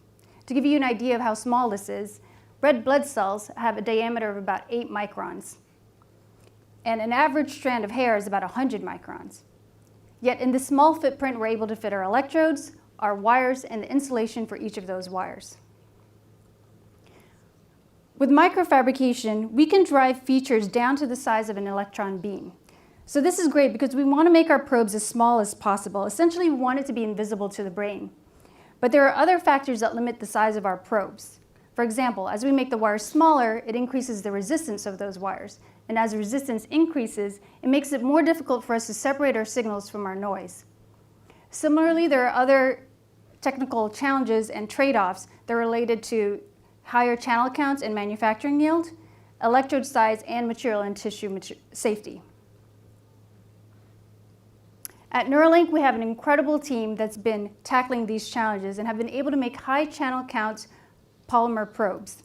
To give you an idea of how small this is, red blood cells have a diameter of about 8 microns, and an average strand of hair is about 100 microns. Yet in this small footprint, we're able to fit our electrodes, our wires, and the insulation for each of those wires. With microfabrication, we can drive features down to the size of an electron beam. So this is great because we want to make our probes as small as possible. Essentially, we want it to be invisible to the brain. But there are other factors that limit the size of our probes. For example, as we make the wires smaller, it increases the resistance of those wires. And as the resistance increases, it makes it more difficult for us to separate our signals from our noise. Similarly, there are other technical challenges and trade-offs that are related to higher channel counts and manufacturing yield, electrode size, and material and tissue safety. At Neuralink, we have an incredible team that's been tackling these challenges and have been able to make high channel count polymer probes.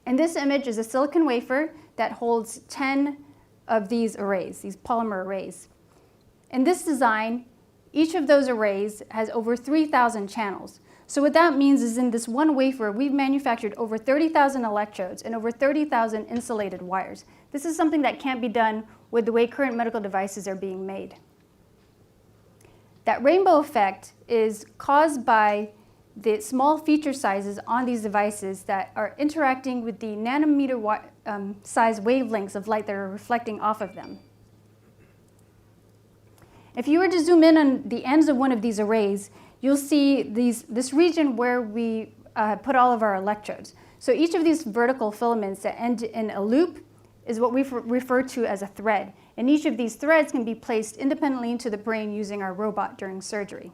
And this image is a silicon wafer that holds 10 of these arrays, these polymer arrays. In this design, each of those arrays has over 3,000 channels. So what that means is in this one wafer, we've manufactured over 30,000 electrodes and over 30,000 insulated wires. This is something that can't be done with the way current medical devices are being made. That rainbow effect is caused by the small feature sizes on these devices that are interacting with the nanometer size wavelengths of light that are reflecting off of them. If you were to zoom in on the ends of one of these arrays, you'll see this region where we put all of our electrodes. So each of these vertical filaments that end in a loop is what we refer to as a thread. And each of these threads can be placed independently into the brain using our robot during surgery.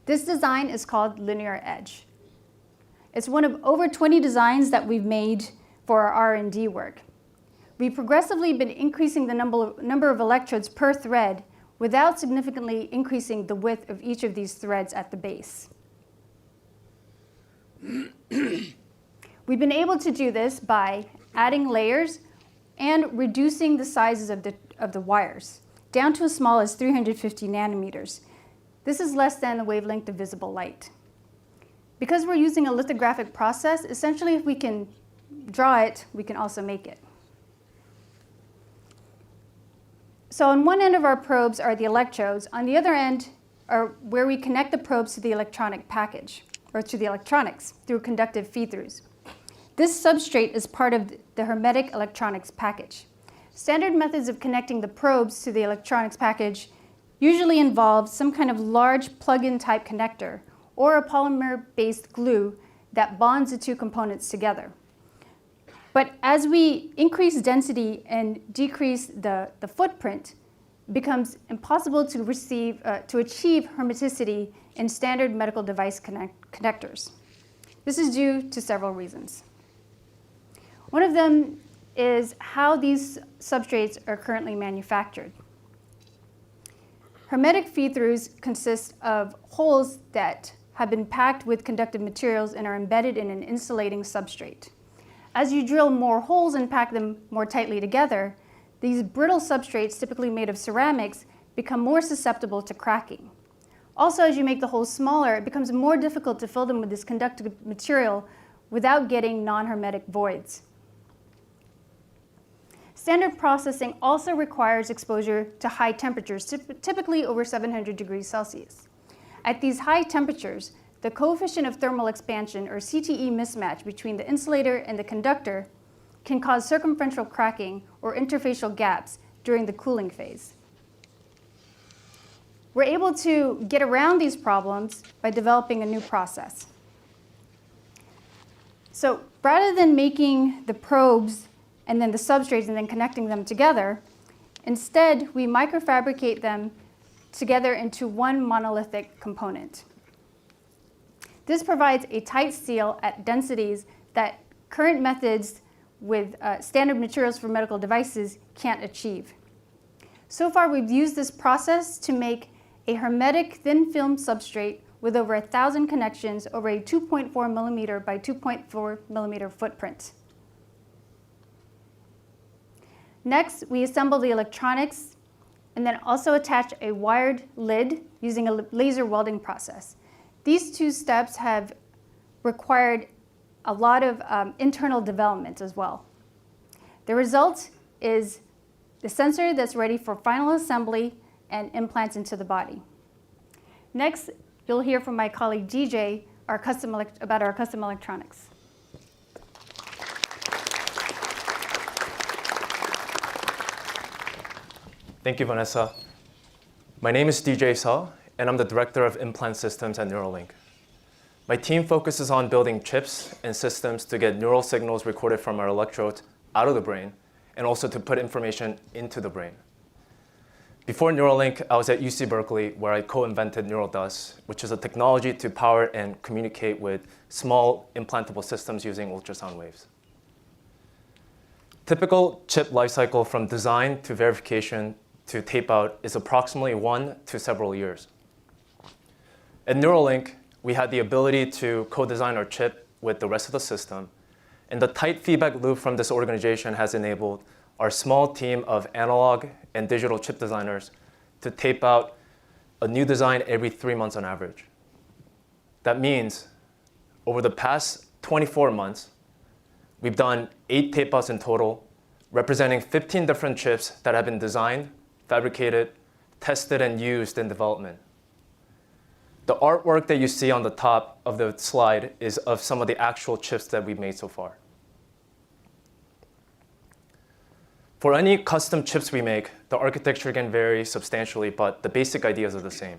This design is called linear edge. It's one of over 20 designs that we've made for our R&D work. We've progressively been increasing the number of electrodes per thread without significantly increasing the width of each of these threads at the base. We've been able to do this by adding layers and reducing the sizes of the wires down to as small as 350 nanometers. This is less than the wavelength of visible light. Because we're using a lithographic process, essentially if we can draw it, we can also make it. So on one end of our probes are the electrodes. On the other end are where we connect the probes to the electronic package, or to the electronics through conductive feed-throughs. This substrate is part of the hermetic electronics package. Standard methods of connecting the probes to the electronics package usually involve some kind of large plug-in type connector or a polymer-based glue that bonds the two components together. But as we increase density and decrease the footprint, it becomes impossible to achieve hermeticity in standard medical device connectors. This is due to several reasons. One of them is how these substrates are currently manufactured. Hermetic feed-throughs consist of holes that have been packed with conductive materials and are embedded in an insulating substrate. As you drill more holes and pack them more tightly together, these brittle substrates, typically made of ceramics, become more susceptible to cracking. Also, as you make the holes smaller, it becomes more difficult to fill them with this conductive material without getting non-hermetic voids. Standard processing also requires exposure to high temperatures, typically over 700 degrees Celsius. At these high temperatures, the coefficient of thermal expansion, or CTE mismatch, between the insulator and the conductor can cause circumferential cracking or interfacial gaps during the cooling phase. We're able to get around these problems by developing a new process. So rather than making the probes and then the substrates and then connecting them together, instead we microfabricate them together into one monolithic component. This provides a tight seal at densities that current methods with standard materials for medical devices can't achieve. So far, we've used this process to make a hermetic thin film substrate with over 1,000 connections over a 2.4 millimeter by 2.4 millimeter footprint. Next, we assemble the electronics and then also attach a wired lid using a laser welding process. These two steps have required a lot of internal development as well. The result is the sensor that's ready for final assembly and implants into the body. Next, you'll hear from my colleague DJ about our custom electronics. Thank you, Vanessa. My name is DJ Seo, and I'm the Director of Implant Systems at Neuralink. My team focuses on building chips and systems to get neural signals recorded from our electrodes out of the brain, and also to put information into the brain. Before Neuralink, I was at UC Berkeley, where I co-invented Neural Dust, which is a technology to power and communicate with small implantable systems using ultrasound waves. Typical chip lifecycle from design to verification to tape out is approximately 1 to several years. At Neuralink, we had the ability to co-design our chip with the rest of the system, and the tight feedback loop from this organization has enabled our small team of analog and digital chip designers to tape out a new design every 3 months on average. That means over the past 24 months, we've done 8 tape outs in total, representing 15 different chips that have been designed, fabricated, tested, and used in development. The artwork that you see on the top of the slide is of some of the actual chips that we've made so far. For any custom chips we make, the architecture can vary substantially, but the basic ideas are the same.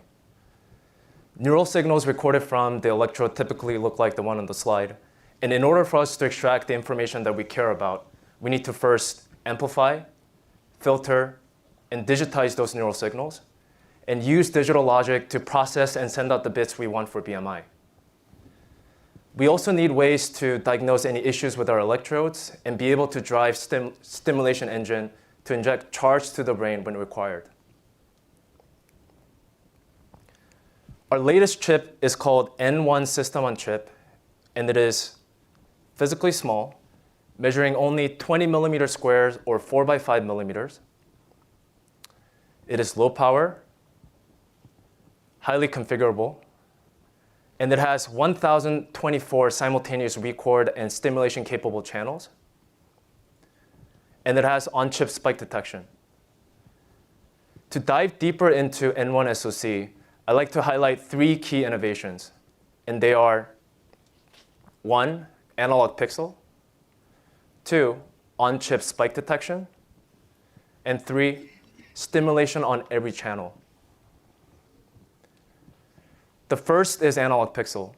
Neural signals recorded from the electrode typically look like the one on the slide. And in order for us to extract the information that we care about, we need to first amplify, filter, and digitize those neural signals, and use digital logic to process and send out the bits we want for BMI. We also need ways to diagnose any issues with our electrodes and be able to drive stimulation engine to inject charge to the brain when required. Our latest chip is called N1 System on Chip, and it is physically small, measuring only 20 millimeters squares or 4 by 5 millimeters. It is low power, highly configurable, and it has 1,024 simultaneous record and stimulation capable channels. And it has on-chip spike detection. To dive deeper into N1 SoC, I'd like to highlight 3 key innovations. And they are 1, analog pixel, 2, on-chip spike detection, and 3, stimulation on every channel. The first is analog pixel.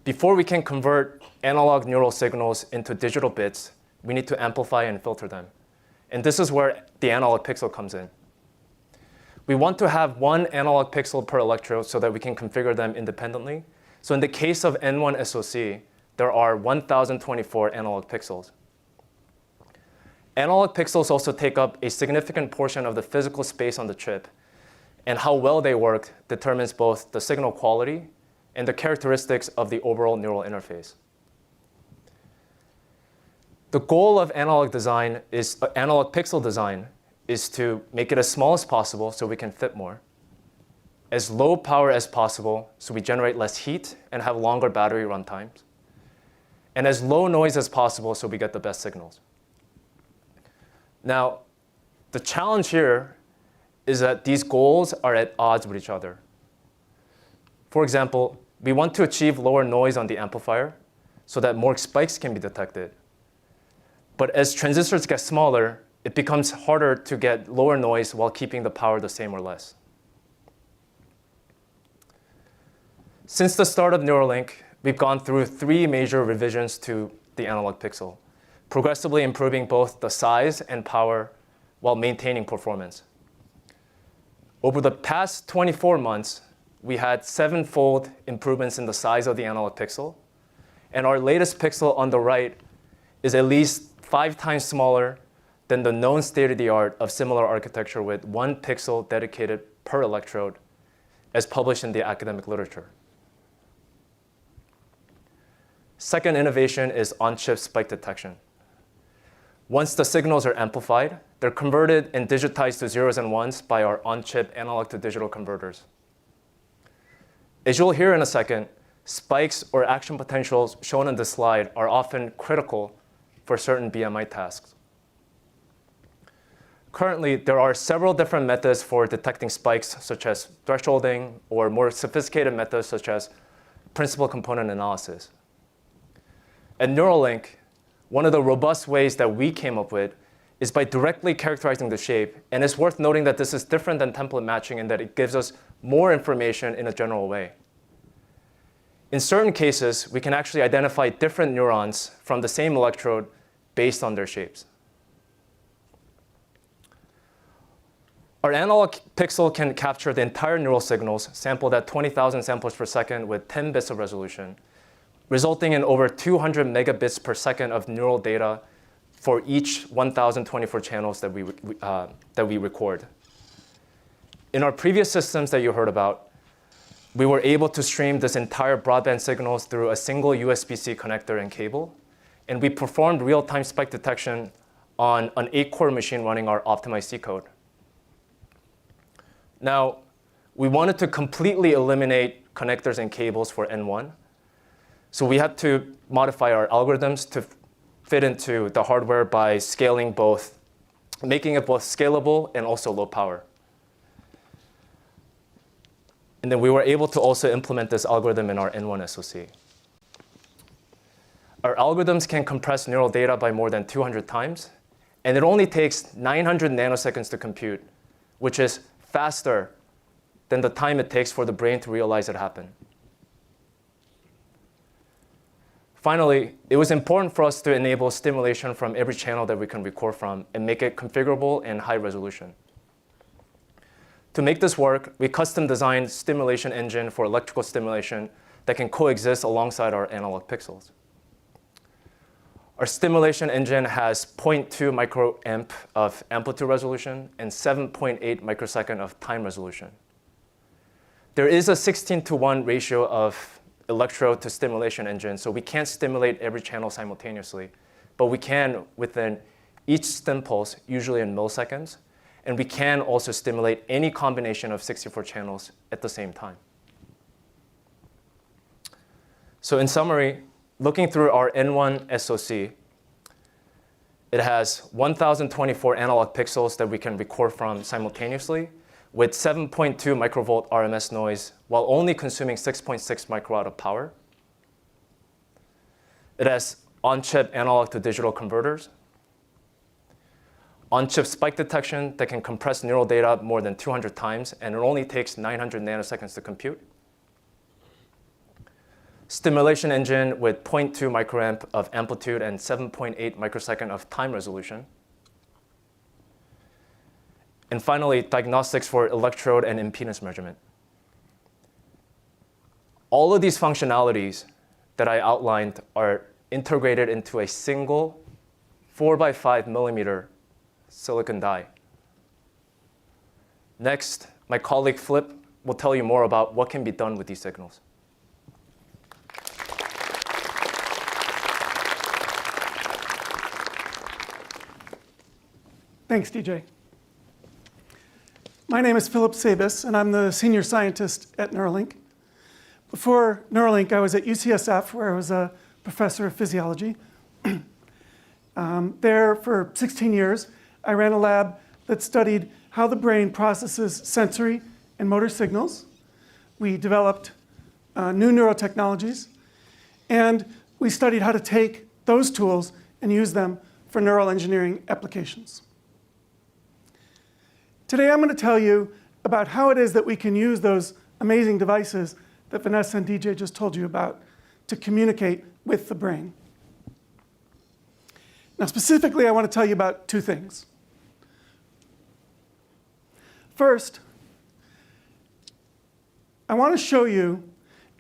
Before we can convert analog neural signals into digital bits, we need to amplify and filter them. And this is where the analog pixel comes in. We want to have 1 analog pixel per electrode so that we can configure them independently. So in the case of N1 SoC, there are 1,024 analog pixels. Analog pixels also take up a significant portion of the physical space on the chip, and how well they work determines both the signal quality and the characteristics of the overall neural interface. The goal of analog pixel design is to make it as small as possible so we can fit more, as low power as possible so we generate less heat and have longer battery run times, and as low noise as possible so we get the best signals. Now, the challenge here is that these goals are at odds with each other. For example, we want to achieve lower noise on the amplifier so that more spikes can be detected. But as transistors get smaller, it becomes harder to get lower noise while keeping the power the same or less. Since the start of Neuralink, we've gone through 3 major revisions to the analog pixel, progressively improving both the size and power while maintaining performance. Over the past 24 months, we had 7-fold improvements in the size of the analog pixel. And our latest pixel on the right is at least 5 times smaller than the known state-of-the-art of similar architecture with 1 pixel dedicated per electrode, as published in the academic literature. Second innovation is on-chip spike detection. Once the signals are amplified, they're converted and digitized to zeros and ones by our on-chip analog to digital converters. As you'll hear in a second, spikes or action potentials shown in this slide are often critical for certain BMI tasks. Currently, there are several different methods for detecting spikes, such as thresholding, or more sophisticated methods such as principal component analysis. At Neuralink, one of the robust ways that we came up with is by directly characterizing the shape. And it's worth noting that this is different than template matching in that it gives us more information in a general way. In certain cases, we can actually identify different neurons from the same electrode based on their shapes. Our analog pixel can capture the entire neural signals sampled at 20,000 samples per second with 10 bits of resolution, resulting in over 200 megabits per second of neural data for each 1,024 channels that we record. In our previous systems that you heard about, we were able to stream this entire broadband signals through a single USB-C connector and cable, and we performed real-time spike detection on an 8-core machine running our optimized C code. Now, we wanted to completely eliminate connectors and cables for N1, so we had to modify our algorithms to fit into the hardware by scaling both, making it both scalable and also low power. And then we were able to also implement this algorithm in our N1 SoC. Our algorithms can compress neural data by more than 200 times, and it only takes 900 nanoseconds to compute, which is faster than the time it takes for the brain to realize it happened. Finally, it was important for us to enable stimulation from every channel that we can record from and make it configurable and high resolution. To make this work, we custom designed stimulation engine for electrical stimulation that can coexist alongside our analog pixels. Our stimulation engine has 0.2 microamp of amplitude resolution and 7.8 microsecond of time resolution. There is a 16:1 ratio of electrode to stimulation engine, so we can't stimulate every channel simultaneously, but we can within each stim pulse, usually in milliseconds, and we can also stimulate any combination of 64 channels at the same time. So in summary, looking through our N1 SoC, it has 1,024 analog pixels that we can record from simultaneously with 7.2 microvolt RMS noise while only consuming 6.6 microwatt of power. It has on-chip analog to digital converters, on-chip spike detection that can compress neural data more than 200 times, and it only takes 900 nanoseconds to compute. Stimulation engine with 0.2 microamp of amplitude and 7.8 microsecond of time resolution. And finally, diagnostics for electrode and impedance measurement. All of these functionalities that I outlined are integrated into a single 4x5 millimeter silicon die. Next, my colleague Flip will tell you more about what can be done with these signals. Thanks, DJ. My name is Philip Sabes, and I'm the senior scientist at Neuralink. Before Neuralink, I was at UCSF, where I was a professor of physiology. There, for 16 years, I ran a lab that studied how the brain processes sensory and motor signals. We developed new neurotechnologies, and we studied how to take those tools and use them for neural engineering applications. Today, I'm going to tell you about how it is that we can use those amazing devices that Vanessa and DJ just told you about to communicate with the brain. Now, specifically, I want to tell you about two things. First, I want to show you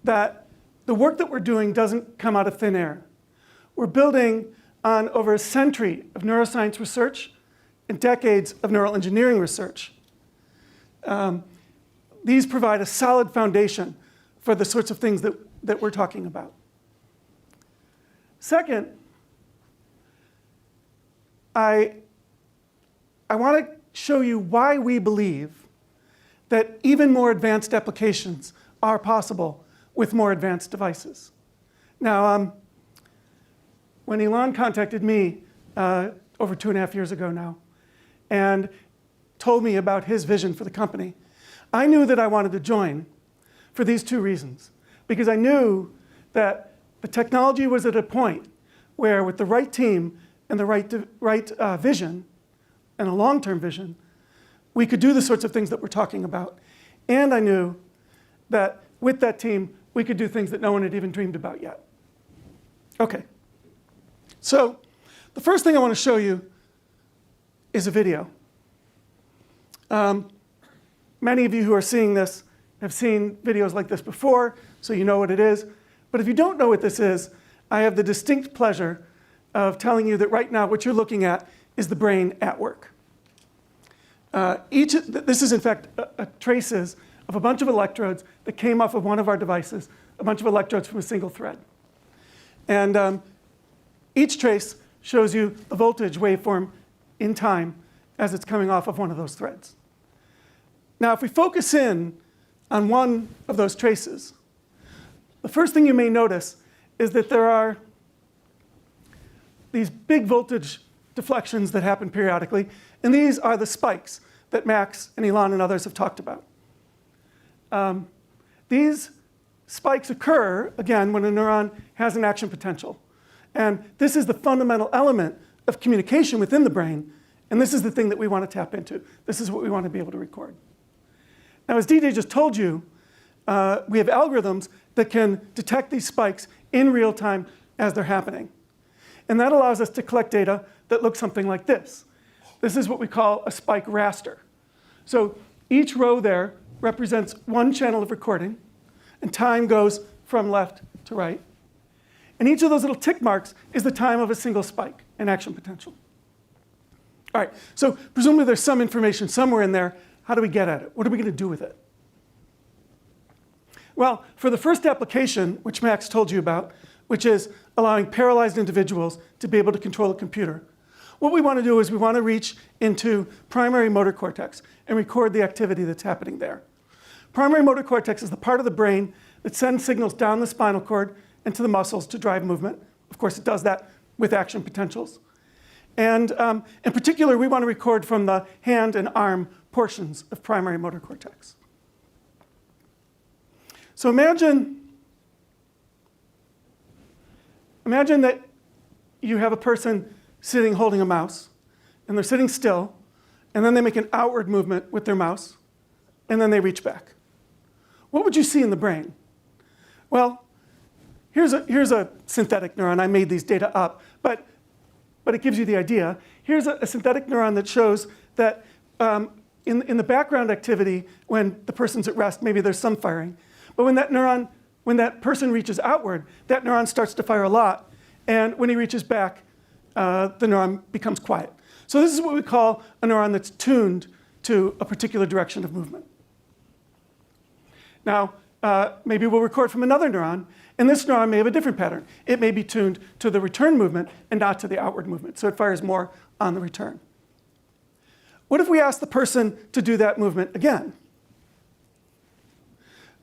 that the work that we're doing doesn't come out of thin air. We're building on over a century of neuroscience research and decades of neural engineering research. These provide a solid foundation for the sorts of things that we're talking about. Second, I want to show you why we believe that even more advanced applications are possible with more advanced devices. Now, when Elon contacted me over 2.5 years ago now, and told me about his vision for the company, I knew that I wanted to join for these two reasons. Because I knew that the technology was at a point where, with the right team and the right vision, and a long-term vision, we could do the sorts of things that we're talking about. And I knew that with that team, we could do things that no one had even dreamed about yet. Okay. So the first thing I want to show you is a video. Many of you who are seeing this have seen videos like this before, so you know what it is. But if you don't know what this is, I have the distinct pleasure of telling you that right now what you're looking at is the brain at work. This is, in fact, traces of a bunch of electrodes that came off of one of our devices, a bunch of electrodes from a single thread. And each trace shows you a voltage waveform in time as it's coming off of one of those threads. Now, if we focus in on one of those traces, the first thing you may notice is that there are these big voltage deflections that happen periodically, and these are the spikes that Max and Elon and others have talked about. These spikes occur, again, when a neuron has an action potential. And this is the fundamental element of communication within the brain, and this is the thing that we want to tap into. This is what we want to be able to record. Now, as DJ just told you, we have algorithms that can detect these spikes in real time as they're happening. And that allows us to collect data that looks something like this. This is what we call a spike raster. So each row there represents one channel of recording, and time goes from left to right. And each of those little tick marks is the time of a single spike in action potential. All right, so presumably there's some information somewhere in there. How do we get at it? What are we going to do with it? Well, for the first application, which Max told you about, which is allowing paralyzed individuals to be able to control a computer, what we want to do is we want to reach into primary motor cortex and record the activity that's happening there. Primary motor cortex is the part of the brain that sends signals down the spinal cord and to the muscles to drive movement. Of course, it does that with action potentials. And in particular, we want to record from the hand and arm portions of primary motor cortex. So imagine that you have a person sitting holding a mouse, and they're sitting still, and then they make an outward movement with their mouse, and then they reach back. What would you see in the brain? Well, here's a synthetic neuron. I made these data up, but it gives you the idea. Here's a synthetic neuron that shows that in the background activity, when the person's at rest, maybe there's some firing. But when that person reaches outward, that neuron starts to fire a lot. And when he reaches back, the neuron becomes quiet. So this is what we call a neuron that's tuned to a particular direction of movement. Now, maybe we'll record from another neuron, and this neuron may have a different pattern. It may be tuned to the return movement and not to the outward movement, so it fires more on the return. What if we ask the person to do that movement again?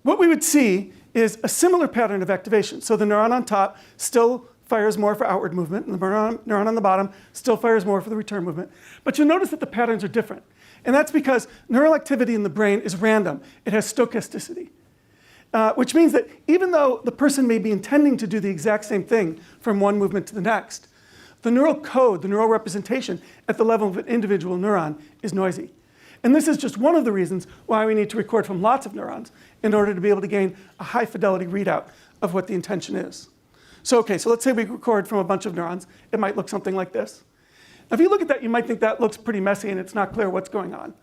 What we would see is a similar pattern of activation. So the neuron on top still fires more for outward movement, and the neuron on the bottom still fires more for the return movement. But you'll notice that the patterns are different. And that's because neural activity in the brain is random. It has stochasticity, which means that even though the person may be intending to do the exact same thing from one movement to the next, the neural code, the neural representation at the level of an individual neuron is noisy. And this is just one of the reasons why we need to record from lots of neurons in order to be able to gain a high fidelity readout of what the intention is. So let's say we record from a bunch of neurons. It might look something like this. Now, if you look at that, you might think that looks pretty messy and it's not clear what's going on.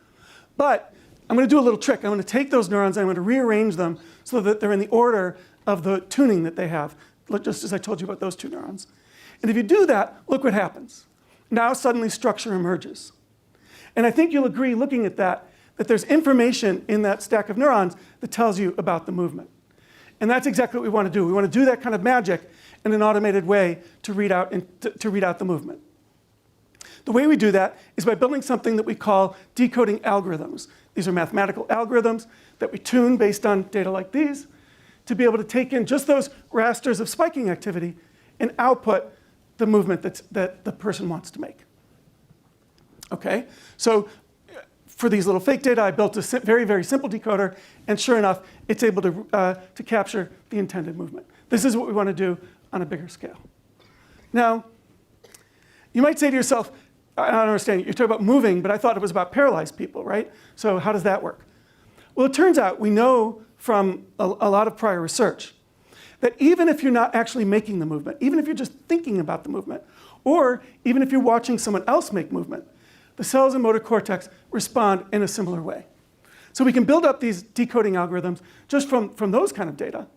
But I'm going to do a little trick. I'm going to take those neurons and I'm going to rearrange them so that they're in the order of the tuning that they have, just as I told you about those two neurons. And if you do that, look what happens. Now suddenly structure emerges. And I think you'll agree, looking at that there's information in that stack of neurons that tells you about the movement. And that's exactly what we want to do. We want to do that kind of magic in an automated way to read out the movement. The way we do that is by building something that we call decoding algorithms. These are mathematical algorithms that we tune based on data like these to be able to take in just those rasters of spiking activity and output the movement that the person wants to make. Okay, so for these little fake data, I built a very, very simple decoder, and sure enough, it's able to capture the intended movement. This is what we want to do on a bigger scale. Now, you might say to yourself, I don't understand, you're talking about moving, but I thought it was about paralyzed people, right? So how does that work? Well, it turns out we know from a lot of prior research that even if you're not actually making the movement, even if you're just thinking about the movement, or even if you're watching someone else make movement, the cells in motor cortex respond in a similar way. So we can build up these decoding algorithms just from those kind of data.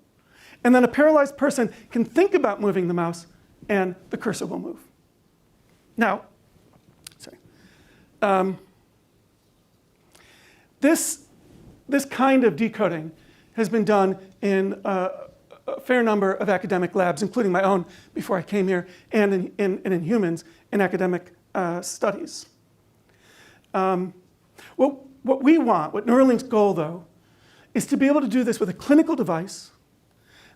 And then a paralyzed person can think about moving the mouse, and the cursor will move. Now, this kind of decoding has been done in a fair number of academic labs, including my own before I came here, and in humans in academic studies. What we want, what Neuralink's goal, though, is to be able to do this with a clinical device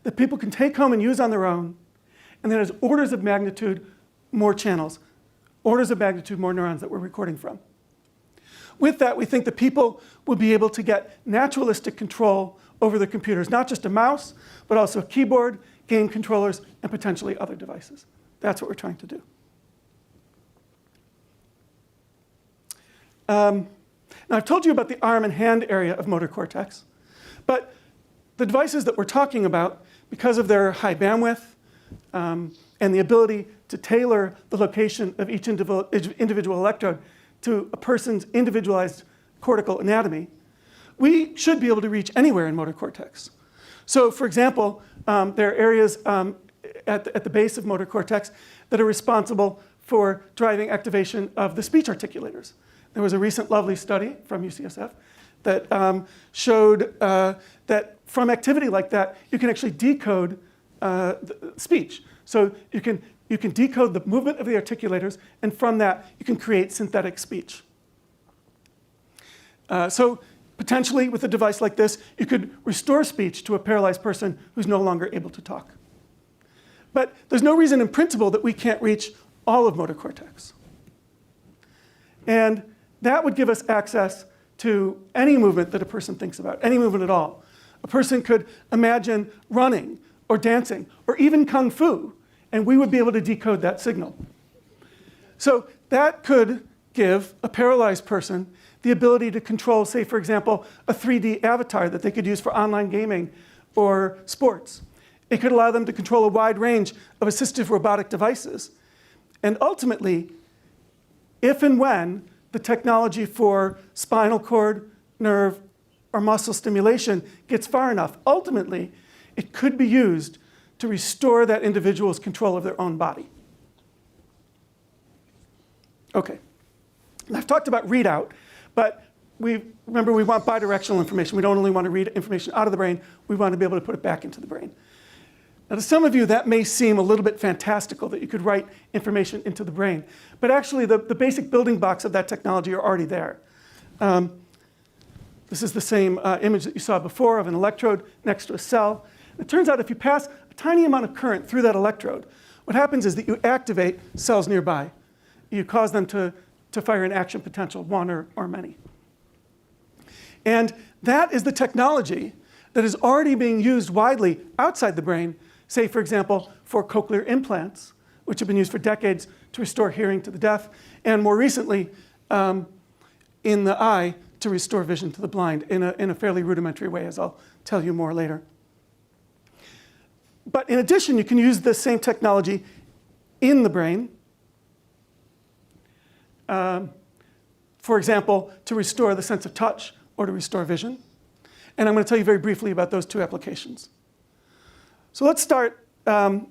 that people can take home and use on their own, and that has orders of magnitude more channels, orders of magnitude more neurons that we're recording from. With that, we think that people will be able to get naturalistic control over their computers, not just a mouse, but also a keyboard, game controllers, and potentially other devices. That's what we're trying to do. Now, I've told you about the arm and hand area of motor cortex, but the devices that we're talking about, because of their high bandwidth and the ability to tailor the location of each individual electrode to a person's individualized cortical anatomy, we should be able to reach anywhere in motor cortex. So, for example, there are areas at the base of motor cortex that are responsible for driving activation of the speech articulators. There was a recent lovely study from UCSF that showed that from activity like that, you can actually decode speech. So you can decode the movement of the articulators, and from that, you can create synthetic speech. So potentially, with a device like this, you could restore speech to a paralyzed person who's no longer able to talk. But there's no reason in principle that we can't reach all of motor cortex. And that would give us access to any movement that a person thinks about, any movement at all. A person could imagine running or dancing or even kung fu, and we would be able to decode that signal. So that could give a paralyzed person the ability to control, say, for example, a 3D avatar that they could use for online gaming or sports. It could allow them to control a wide range of assistive robotic devices. And ultimately, if and when the technology for spinal cord, nerve, or muscle stimulation gets far enough, ultimately, it could be used to restore that individual's control of their own body. Okay, and I've talked about readout, but remember we want bidirectional information. We don't only want to read information out of the brain, we want to be able to put it back into the brain. Now, to some of you, that may seem a little bit fantastical that you could write information into the brain. But actually, the basic building blocks of that technology are already there. This is the same image that you saw before of an electrode next to a cell. It turns out if you pass a tiny amount of current through that electrode, what happens is that you activate cells nearby. You cause them to fire an action potential, one or many. And that is the technology that is already being used widely outside the brain, say, for example, for cochlear implants, which have been used for decades to restore hearing to the deaf, and more recently, in the eye, to restore vision to the blind in a fairly rudimentary way, as I'll tell you more later. But in addition, you can use this same technology in the brain, for example, to restore the sense of touch or to restore vision. And I'm going to tell you very briefly about those two applications. So let's start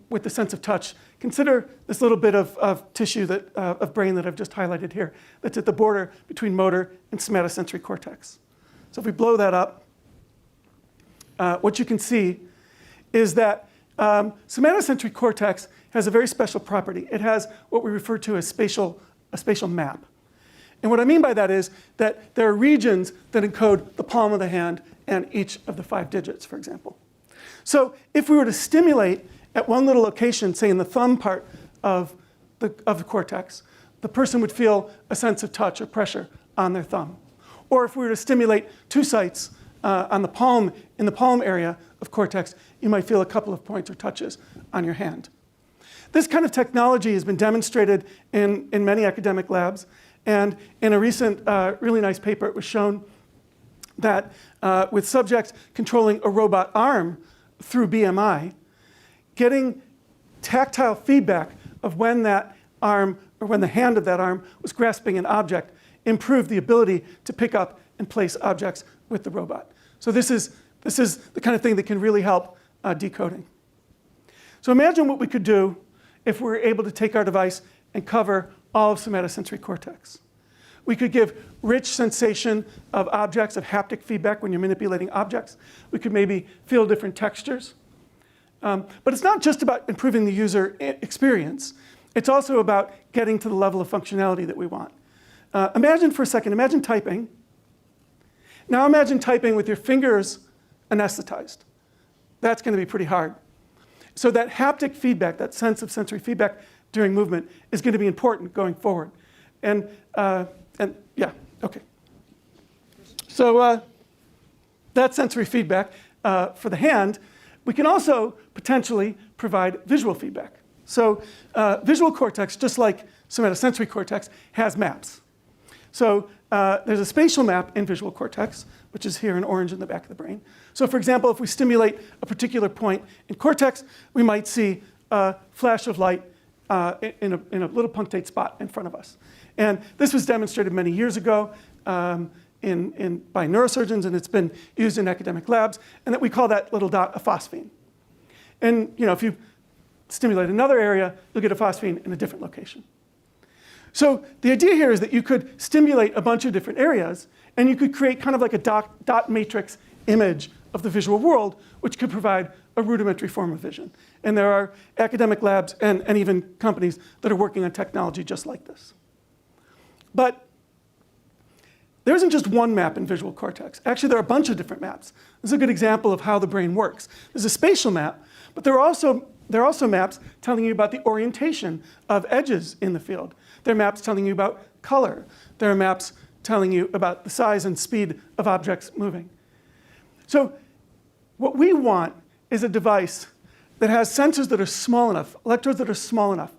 with the sense of touch. Consider this little bit of tissue of brain that I've just highlighted here that's at the border between motor and somatosensory cortex. So if we blow that up, what you can see is that somatosensory cortex has a very special property. It has what we refer to as a spatial map. And what I mean by that is that there are regions that encode the palm of the hand and each of the 5 digits, for example. So if we were to stimulate at one little location, say in the thumb part of the cortex, the person would feel a sense of touch or pressure on their thumb. Or if we were to stimulate 2 sites in the palm area of cortex, you might feel a couple of points or touches on your hand. This kind of technology has been demonstrated in many academic labs. And in a recent really nice paper, it was shown that with subjects controlling a robot arm through BMI, getting tactile feedback of when that arm or when the hand of that arm was grasping an object improve the ability to pick up and place objects with the robot. So this is the kind of thing that can really help decoding. So imagine what we could do if we were able to take our device and cover all of somatosensory cortex. We could give rich sensation of objects, of haptic feedback when you're manipulating objects. We could maybe feel different textures. But it's not just about improving the user experience. It's also about getting to the level of functionality that we want. Imagine for a second, imagine typing. Now imagine typing with your fingers anesthetized. That's going to be pretty hard. So that haptic feedback, that sense of sensory feedback during movement is going to be important going forward. And yeah, okay. So that sensory feedback for the hand, we can also potentially provide visual feedback. So visual cortex, just like somatosensory cortex, has maps. So there's a spatial map in visual cortex, which is here in orange in the back of the brain. So for example, if we stimulate a particular point in cortex, we might see a flash of light in a little punctate spot in front of us. And this was demonstrated many years ago by neurosurgeons, and it's been used in academic labs, and that we call that little dot a phosphene. And if you stimulate another area, you'll get a phosphene in a different location. So the idea here is that you could stimulate a bunch of different areas, and you could create kind of like a dot matrix image of the visual world, which could provide a rudimentary form of vision. And there are academic labs and even companies that are working on technology just like this. But there isn't just one map in visual cortex. Actually, there are a bunch of different maps. This is a good example of how the brain works. There's a spatial map, but there are also maps telling you about the orientation of edges in the field. There are maps telling you about color. There are maps telling you about the size and speed of objects moving. So what we want is a device that has sensors that are small enough, electrodes that are small enough,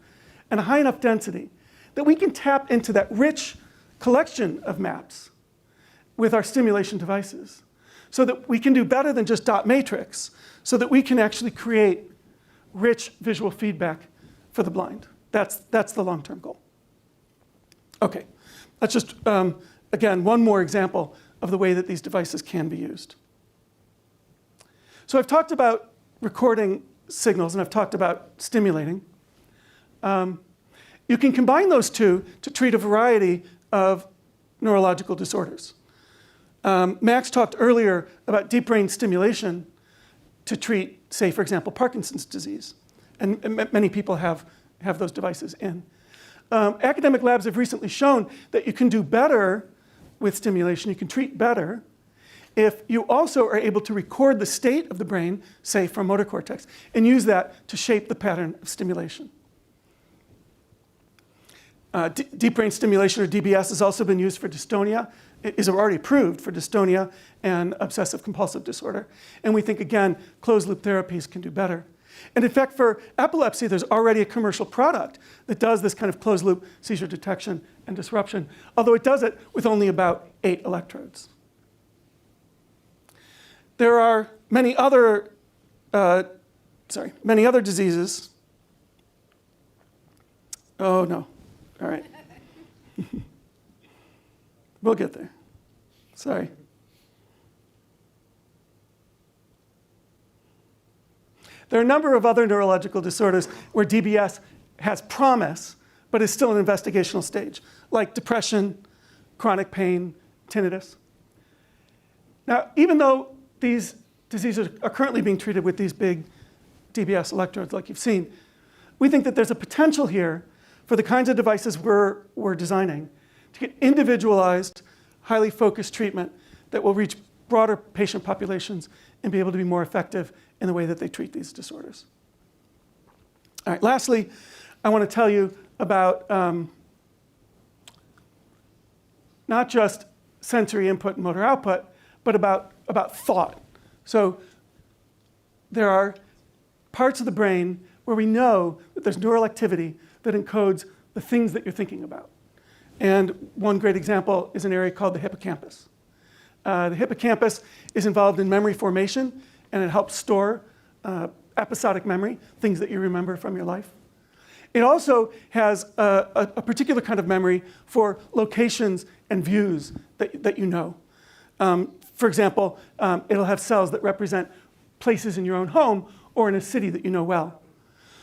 and a high enough density that we can tap into that rich collection of maps with our stimulation devices so that we can do better than just dot matrix, so that we can actually create rich visual feedback for the blind. That's the long-term goal. Okay, that's just, again, one more example of the way that these devices can be used. So I've talked about recording signals, and I've talked about stimulating. You can combine those two to treat a variety of neurological disorders. Max talked earlier about deep brain stimulation to treat, say, for example, Parkinson's disease. And many people have those devices in. Academic labs have recently shown that you can do better with stimulation, you can treat better, if you also are able to record the state of the brain, say from motor cortex, and use that to shape the pattern of stimulation. Deep brain stimulation, or DBS, has also been used for dystonia. It is already approved for dystonia and obsessive compulsive disorder. And we think, again, closed-loop therapies can do better. And in fact, for epilepsy, there's already a commercial product that does this kind of closed-loop seizure detection and disruption, although it does it with only about 8 electrodes. There are many other diseases. Oh, no. All right. We'll get there. Sorry. There are a number of other neurological disorders where DBS has promise, but is still an investigational stage, like depression, chronic pain, tinnitus. Now, even though these diseases are currently being treated with these big DBS electrodes like you've seen, we think that there's a potential here for the kinds of devices we're designing to get individualized, highly focused treatment that will reach broader patient populations and be able to be more effective in the way that they treat these disorders. All right, lastly, I want to tell you about not just sensory input and motor output, but about thought. So there are parts of the brain where we know that there's neural activity that encodes the things that you're thinking about. And one great example is an area called the hippocampus. The hippocampus is involved in memory formation, and it helps store episodic memory, things that you remember from your life. It also has a particular kind of memory for locations and views that you know. For example, it'll have cells that represent places in your own home or in a city that you know well.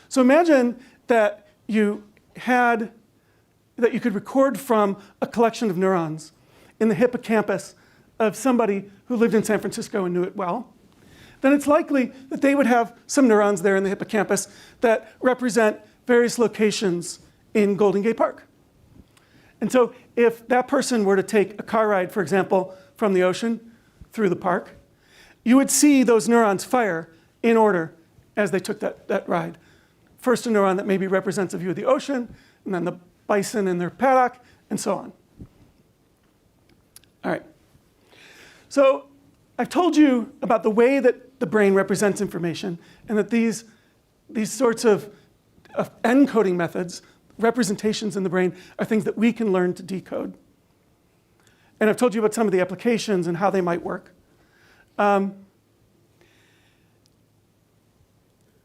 So imagine that you could record from a collection of neurons in the hippocampus of somebody who lived in San Francisco and knew it well. Then it's likely that they would have some neurons there in the hippocampus that represent various locations in Golden Gate Park. And so if that person were to take a car ride, for example, from the ocean through the park, you would see those neurons fire in order as they took that ride. First a neuron that maybe represents a view of the ocean, and then the bison in their paddock, and so on. All right. So I've told you about the way that the brain represents information, and that these sorts of encoding methods, representations in the brain, are things that we can learn to decode. And I've told you about some of the applications and how they might work.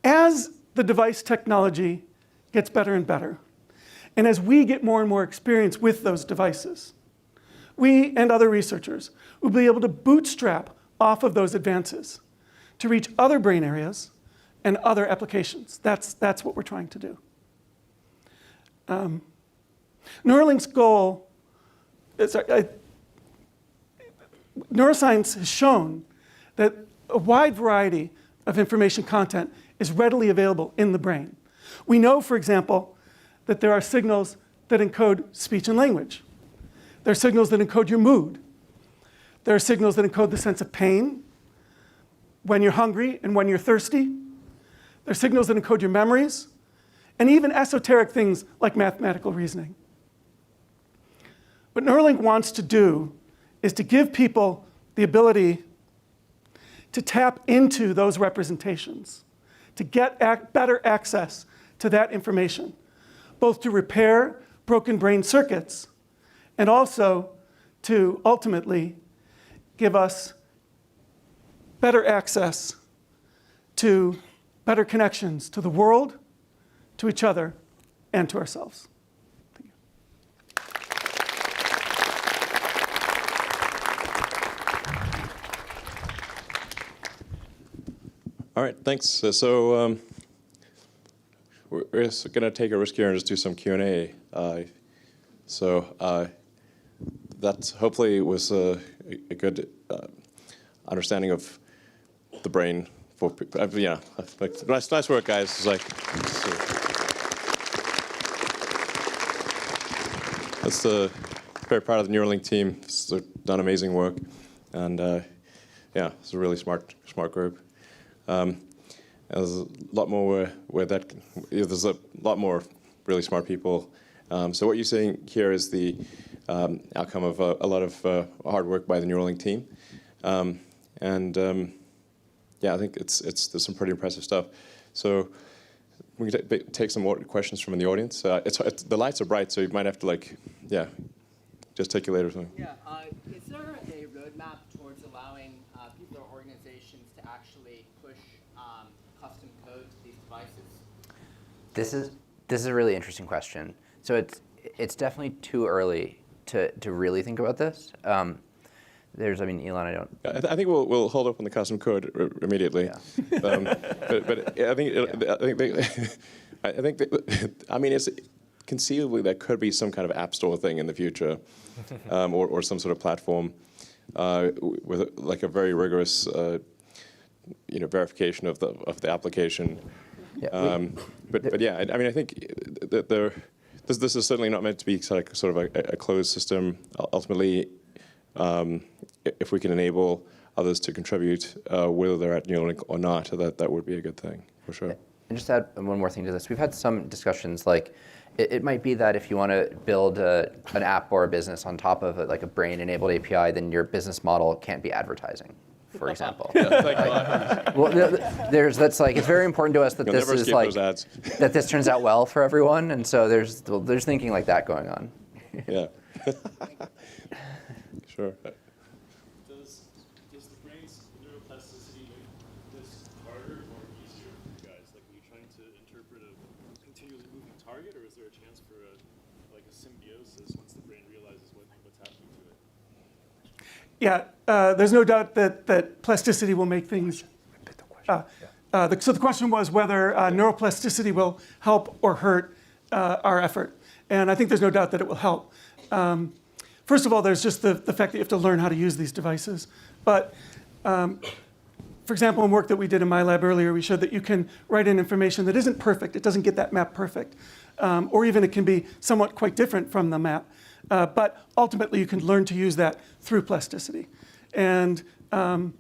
As the device technology gets better and better, and as we get more and more experience with those devices, we and other researchers will be able to bootstrap off of those advances to reach other brain areas and other applications. That's what we're trying to do. Neuralink's goal is, neuroscience has shown that a wide variety of information content is readily available in the brain. We know, for example, that there are signals that encode speech and language. There are signals that encode your mood. There are signals that encode the sense of pain, when you're hungry and when you're thirsty. There are signals that encode your memories, and even esoteric things like mathematical reasoning. What Neuralink wants to do is to give people the ability to tap into those representations, to get better access to that information, both to repair broken brain circuits and also to ultimately give us better access to better connections to the world, to each other, and to ourselves. Thank you. All right, thanks. So we're going to take a risk here and just do some Q&A. That hopefully was a good understanding of the brain. For yeah, like, nice work, guys. It's like, very proud of the Neuralink team. They've done amazing work, and yeah, it's a really smart group. There's a lot more there's a lot more really smart people. So what you're seeing here is the outcome of a lot of hard work by the Neuralink team, yeah, I think there's some pretty impressive stuff. So we can take some more questions from the audience. The lights are bright, so you might have to just take you later or something. Yeah. Is there a roadmap towards allowing people or organizations to actually push custom code to these devices? This is a really interesting question. So it's definitely too early to really think about this. Elon, I don't. I think we'll hold up on the custom code immediately. Yeah. But I think it's conceivably there could be some kind of app store thing in the future, or some sort of platform with like a very rigorous verification of the application. Yeah, but yeah, I think that this is certainly not meant to be sort of a closed system. Ultimately, if we can enable others to contribute, whether they're at Neuralink or not, that would be a good thing, for sure. And just add one more thing to this. We've had some discussions, like it might be that if you want to build an app or a business on top of a brain-enabled API, then your business model can't be advertising, for example. It's very important to us that this is that this turns out well for everyone, and so there's thinking like that going on. Yeah. Sure. Does the brain's neuroplasticity make this harder or easier for you guys? Like when you're trying to interpret a continually moving target, or is there a chance for like a symbiosis once the brain realizes what's happening to it? Yeah, there's no doubt that plasticity will make things. So the question was whether neuroplasticity will help or hurt our effort. And I think there's no doubt that it will help. First of all, there's just the fact that you have to learn how to use these devices. But for example, in work that we did in my lab earlier, we showed that you can write in information that isn't perfect. It doesn't get that map perfect. Or even it can be somewhat quite different from the map. But ultimately, you can learn to use that through plasticity. And there's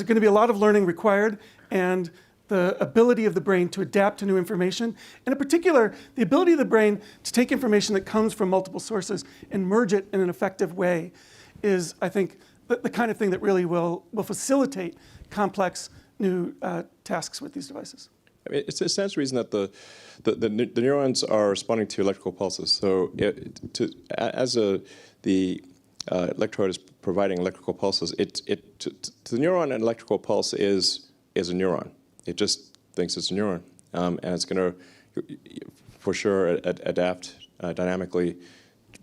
going to be a lot of learning required, and the ability of the brain to adapt to new information, and in particular, the ability of the brain to take information that comes from multiple sources and merge it in an effective way is, I think, the kind of thing that really will facilitate complex new tasks with these devices. I mean, it stands to reason that the neurons are responding to electrical pulses. So the electrode is providing electrical pulses, to the neuron, an electrical pulse is a neuron. It just thinks it's a neuron, and it's going to, for sure, adapt dynamically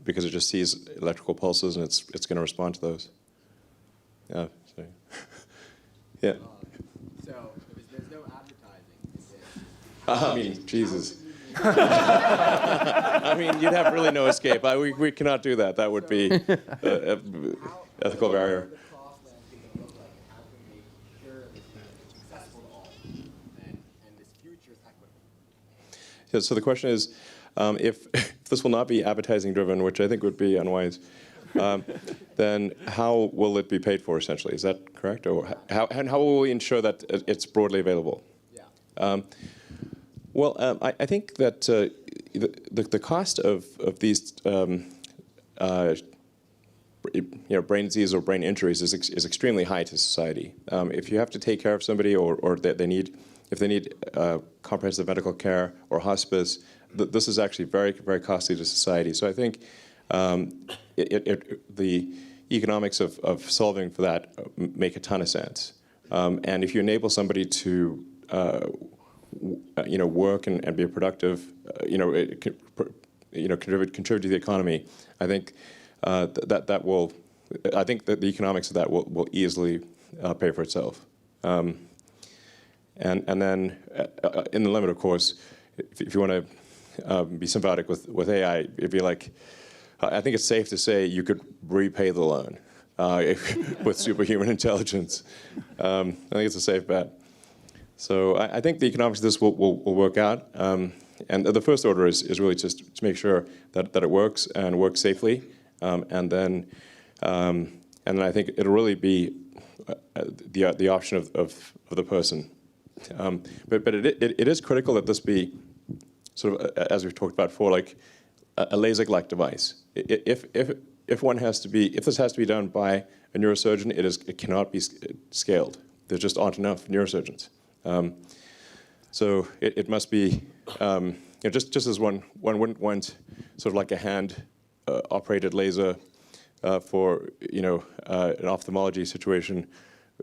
because it just sees electrical pulses, and it's going to respond to those. Yeah. So, yeah. So there's no advertising. I mean, Jesus. I mean, you'd have really no escape. We cannot do that. That would be an ethical barrier. Yeah, so the question is, if this will not be advertising driven, which I think would be unwise, then how will it be paid for, essentially? Is that correct? Or how will we ensure that it's broadly available? Yeah. I think that the cost of these brain disease or brain injuries is extremely high to society. If you have to take care of somebody, or if they need comprehensive medical care or hospice, this is actually very, very costly to society. So I think the economics of solving for that make a ton of sense. And if you enable somebody to work and be productive, contribute to the economy, I think that will. I think that the economics of that will easily pay for itself. And then, in the limit, of course, if you want to be symbiotic with AI, it'd be like, I think it's safe to say you could repay the loan with superhuman intelligence. I think it's a safe bet. So I think the economics of this will work out. And the first order is really just to make sure that it works and works safely. And then I think it'll really be the option of the person. But it is critical that this be sort of, as we've talked about before, like a LASIK-like device. If this has to be done by a neurosurgeon, it cannot be scaled. There just aren't enough neurosurgeons. So it must be just as one wouldn't want sort of like a hand operated laser for an ophthalmology situation.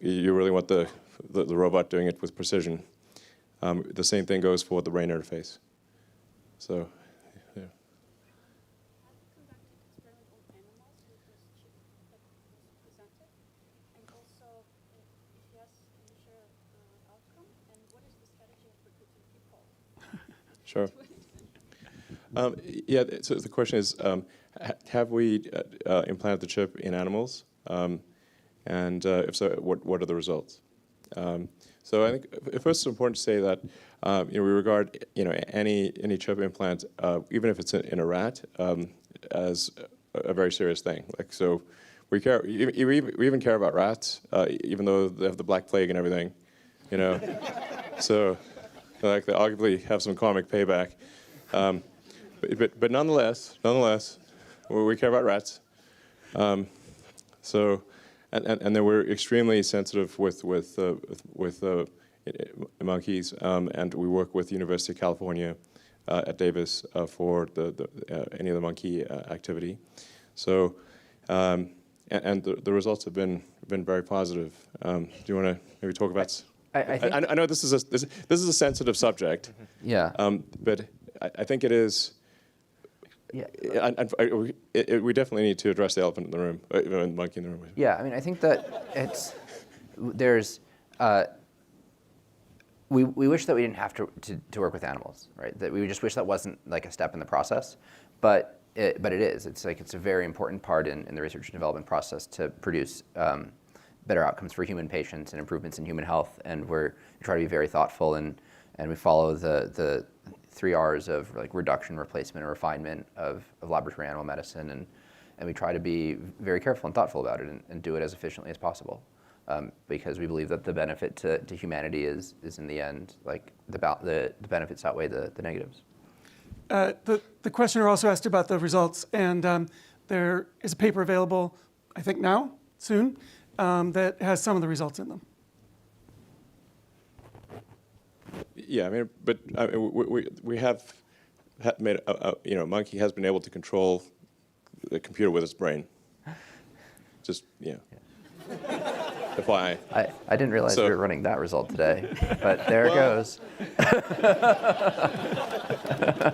You really want the robot doing it with precision. The same thing goes for the brain interface. So, yeah. Sure. Yeah, so the question is, have we implanted the chip in animals? And if so, what are the results? So I think first it's important to say that we regard any chip implant, even if it's in a rat, as a very serious thing. Like, so we even care about rats, even though they have the Black Plague and everything, So like they arguably have some karmic payback, but nonetheless, we care about rats. So. And then we're extremely sensitive with monkeys, and we work with the University of California at Davis for any of the monkey activity. So, and the results have been very positive. Do you want to maybe talk about? I know this is a sensitive subject. Yeah. But I think it is. Yeah. We definitely need to address the elephant in the room, the monkey in the room. Yeah, I mean, I think that we wish that we didn't have to work with animals, right? That we just wish that wasn't like a step in the process, but it is. It's a very important part in the research and development process to produce better outcomes for human patients and improvements in human health. And we try to be very thoughtful and we follow the 3 R's of like reduction, replacement, and refinement of laboratory animal medicine, and we try to be very careful and thoughtful about it and do it as efficiently as possible, because we believe that the benefit to humanity is in the end like the benefits outweigh the negatives. The questioner also asked about the results, and there is a paper available, I think now, soon, that has some of the results in them. Yeah, I mean, but we have made a monkey has been able to control the computer with its brain. Just FYI. I didn't realize we were running that result today, but there it goes.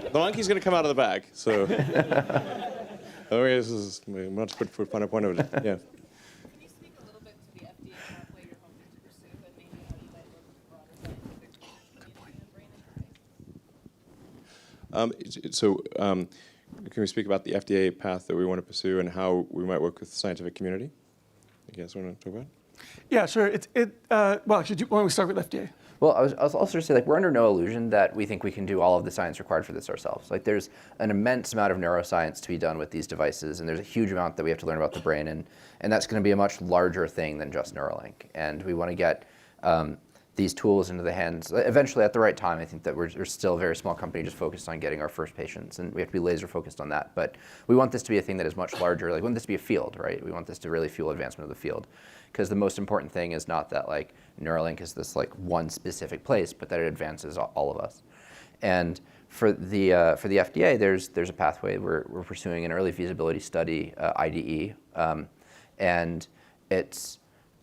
The monkey's going to come out of the bag, so. This is much for a funny point of it. Yeah. Can you speak a little bit to the FDA pathway you're hoping to pursue, and maybe how you might work with broader scientific community and brain interface? Can we speak about the FDA path that we want to pursue and how we might work with the scientific community? You guys want to talk about it? Yeah, sure. Well, why don't we start with FDA? Well, I was also going to say, like, we're under no illusion that we think we can do all of the science required for this ourselves. Like, there's an immense amount of neuroscience to be done with these devices, and there's a huge amount that we have to learn about the brain, and that's going to be a much larger thing than just Neuralink. And we want to get these tools into the hands, eventually at the right time. I think that we're still a very small company just focused on getting our first patients, and we have to be laser focused on that. But we want this to be a thing that is much larger. Like, we want this to be a field, right? We want this to really fuel advancement of the field. Because the most important thing is not that like Neuralink is this like one specific place, but that it advances all of us. And for the FDA, there's a pathway. We're pursuing an early feasibility study, IDE, and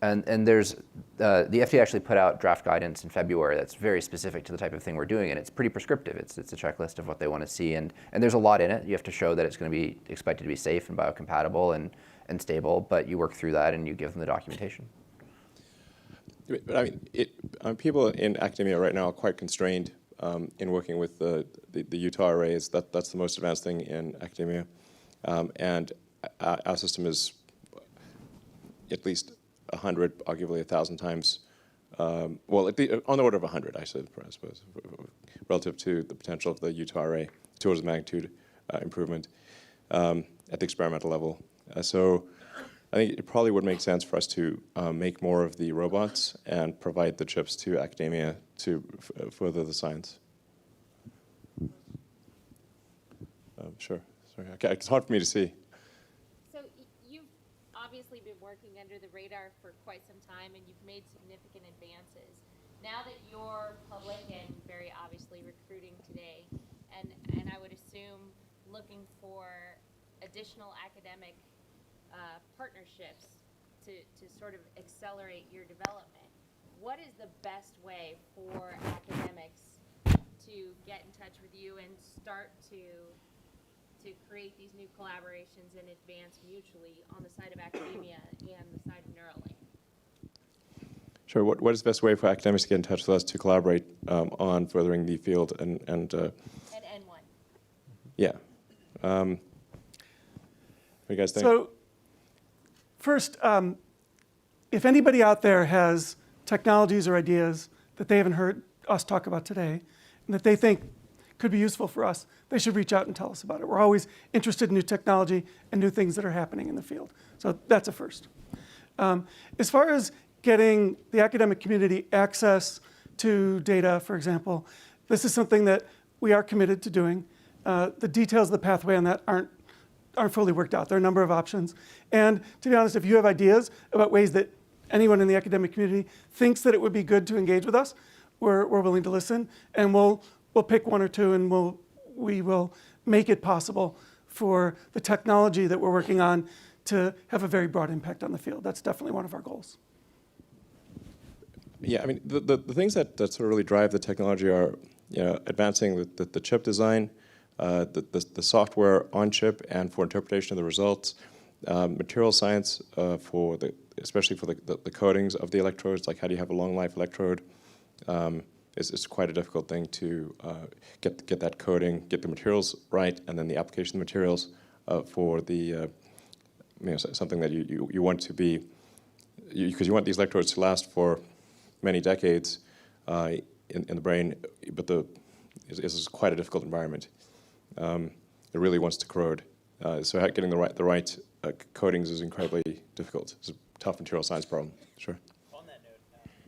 there's the FDA actually put out draft guidance in February that's very specific to the type of thing we're doing, and it's pretty prescriptive. It's a checklist of what they want to see, and there's a lot in it. You have to show that it's going to be expected to be safe and biocompatible and stable, but you work through that and you give them the documentation. But I mean, people in academia right now are quite constrained in working with the Utah arrays. That's the most advanced thing in academia, and our system is at least 100, arguably 1,000 times. On the order of 100, I suppose, relative to the potential of the Utah array, towards the magnitude improvement at the experimental level. So I think it probably would make sense for us to make more of the robots and provide the chips to academia to further the science. Sure. Sorry, okay. It's hard for me to see. So you've obviously been working under the radar for quite some time, and you've made significant advances. Now that you're public and very obviously recruiting today, and I would assume looking for additional academic partnerships to sort of accelerate your development, what is the best way for academics to get in touch with you and start to create these new collaborations and advance mutually on the side of academia and the side of Neuralink? Sure. What is the best way for academics to get in touch with us to collaborate on furthering the field and N1? Yeah. What do you guys think? So, first, if anybody out there has technologies or ideas that they haven't heard us talk about today and that they think could be useful for us, they should reach out and tell us about it. We're always interested in new technology and new things that are happening in the field. So that's a first. As far as getting the academic community access to data, for example, this is something that we are committed to doing. The details of the pathway on that aren't fully worked out. There are a number of options. And to be honest, if you have ideas about ways that anyone in the academic community thinks that it would be good to engage with us, we're willing to listen. And we'll pick one or two, and we will make it possible for the technology that we're working on to have a very broad impact on the field. That's definitely one of our goals. Yeah, I mean, the things that sort of really drive the technology are, advancing the chip design, the software on chip and for interpretation of the results, material science especially for the coatings of the electrodes, like how do you have a long life electrode. It's quite a difficult thing to get that coating, get the materials right, and then the application of the materials for the something that you want to be, because you want these electrodes to last for many decades in the brain, but this is quite a difficult environment. It really wants to corrode, so getting the right coatings is incredibly difficult. It's a tough material science problem. Sure. On that note,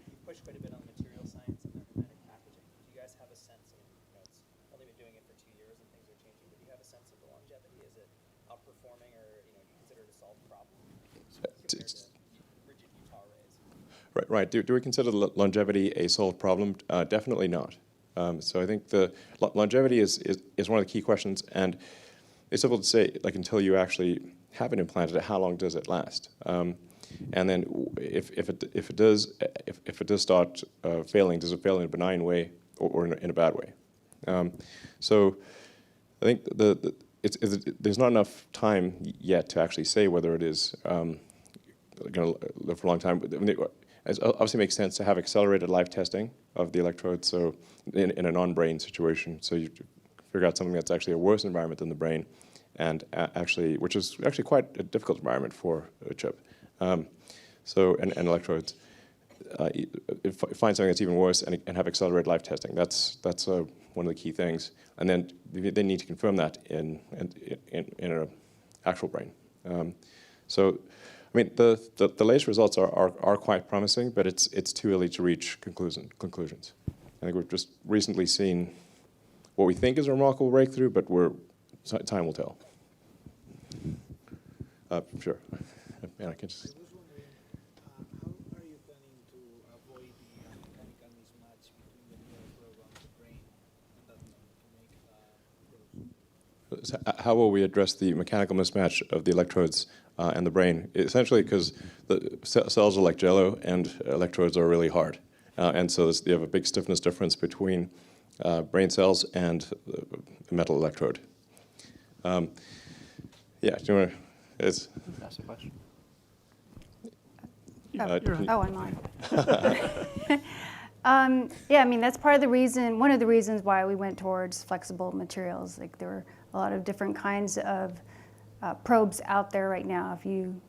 you pushed quite a bit on the material science and the hermetic packaging. Do you guys have a sense of, it's only been doing it for 2 years and things are changing, but do you have a sense of the longevity? Is it outperforming, or do you consider it a solved problem compared to rigid Utah arrays? Right. Do we consider the longevity a solved problem? Definitely not. So I think the longevity is one of the key questions, and it's difficult to say, like, until you actually have it implanted, how long does it last? And then if it does start failing, does it fail in a benign way or in a bad way? So I think there's not enough time yet to actually say whether it is going to live for a long time. I mean, it obviously makes sense to have accelerated life testing of the electrodes, so in a non-brain situation, so you figure out something that's actually a worse environment than the brain, and which is actually quite a difficult environment for a chip. And electrodes. Find something that's even worse and have accelerated life testing. That's one of the key things. And then they need to confirm that in an actual brain. So, I mean, the latest results are quite promising, but it's too early to reach conclusions. I think we've just recently seen what we think is a remarkable breakthrough, but time will tell. Sure. Yeah, I can just. I was wondering, how are you planning to avoid the mechanical mismatch between the neural program, the brain, and that to make probes? How will we address the mechanical mismatch of the electrodes and the brain? Essentially, because the cells are like jello and electrodes are really hard. And so you have a big stiffness difference between brain cells and the metal electrode. Yeah, do you want to? Ask a question. I'm on. Yeah, I mean, that's part of the reason, one of the reasons why we went towards flexible materials. Like, there are a lot of different kinds of probes out there right now, if you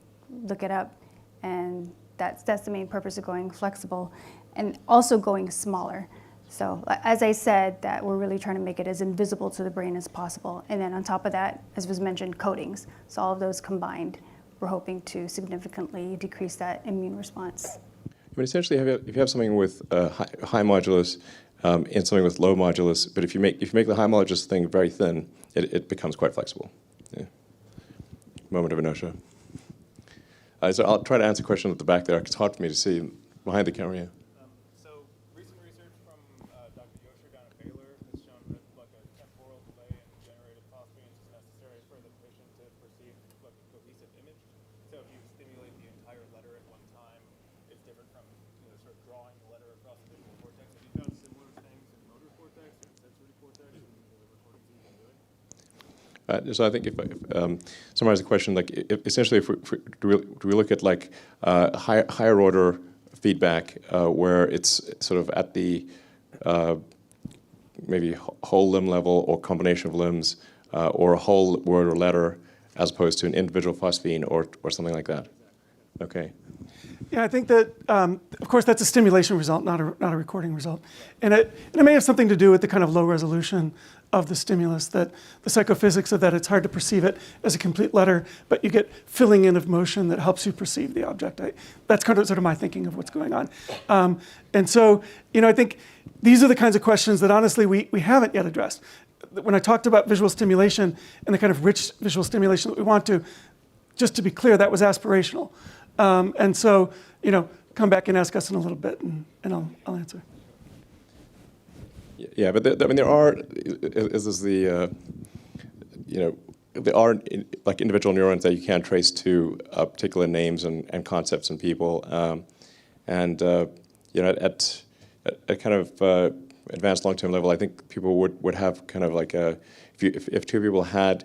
look it up, and that's the main purpose of going flexible, and also going smaller. So, as I said, that we're really trying to make it as invisible to the brain as possible. And then on top of that, as was mentioned, coatings. So all of those combined, we're hoping to significantly decrease that immune response. But essentially, if you have something with high modulus and something with low modulus, but if you make the high modulus thing very thin, it becomes quite flexible. Yeah. Moment of inertia. So I'll try to answer a question at the back there. It's hard for me to see behind the camera. Yeah. So I think if summarize the question, like essentially, do we look at like higher order feedback where it's sort of at the maybe whole limb level or combination of limbs or a whole word or letter as opposed to an individual phosphine or something like that? Okay. Yeah, I think that, of course, that's a stimulation result, not a recording result. And it may have something to do with the kind of low resolution of the stimulus, that the psychophysics of that, it's hard to perceive it as a complete letter, but you get filling in of motion that helps you perceive the object. That's kind of sort of my thinking of what's going on. And so, I think these are the kinds of questions that honestly we haven't yet addressed. When I talked about visual stimulation and the kind of rich visual stimulation that we want to, just to be clear, that was aspirational. And so, come back and ask us in a little bit, and I'll answer. Yeah, but there are, there are like individual neurons that you can trace to particular names and concepts and people, at kind of advanced long-term level, I think people would have kind of like if two people had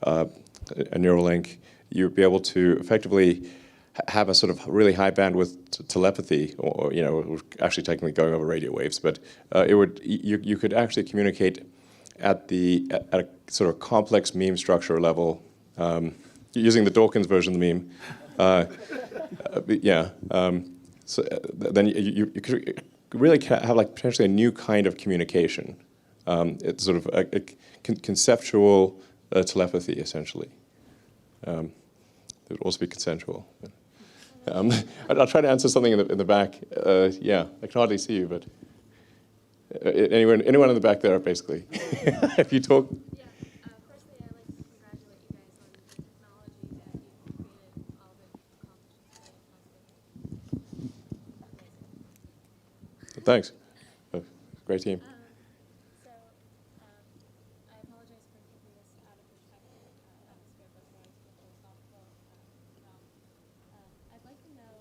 a Neuralink, you'd be able to effectively have a sort of really high bandwidth telepathy, or actually technically going over radio waves, but you could actually communicate at a sort of complex meme structure level, using the Dawkins version of the meme. So then you could really have like potentially a new kind of communication. It's sort of a conceptual telepathy, essentially. It would also be consensual. I'll try to answer something in the back. Yeah, I can hardly see you, but anyone in the back there, basically. If you talk. Yeah, firstly, I'd like to congratulate you guys on the technology that you've created, all the accomplishments. Thanks. Great team. So, I apologize for keeping this out of perspective atmosphere, but more into the philosophical realm. I'd like to know,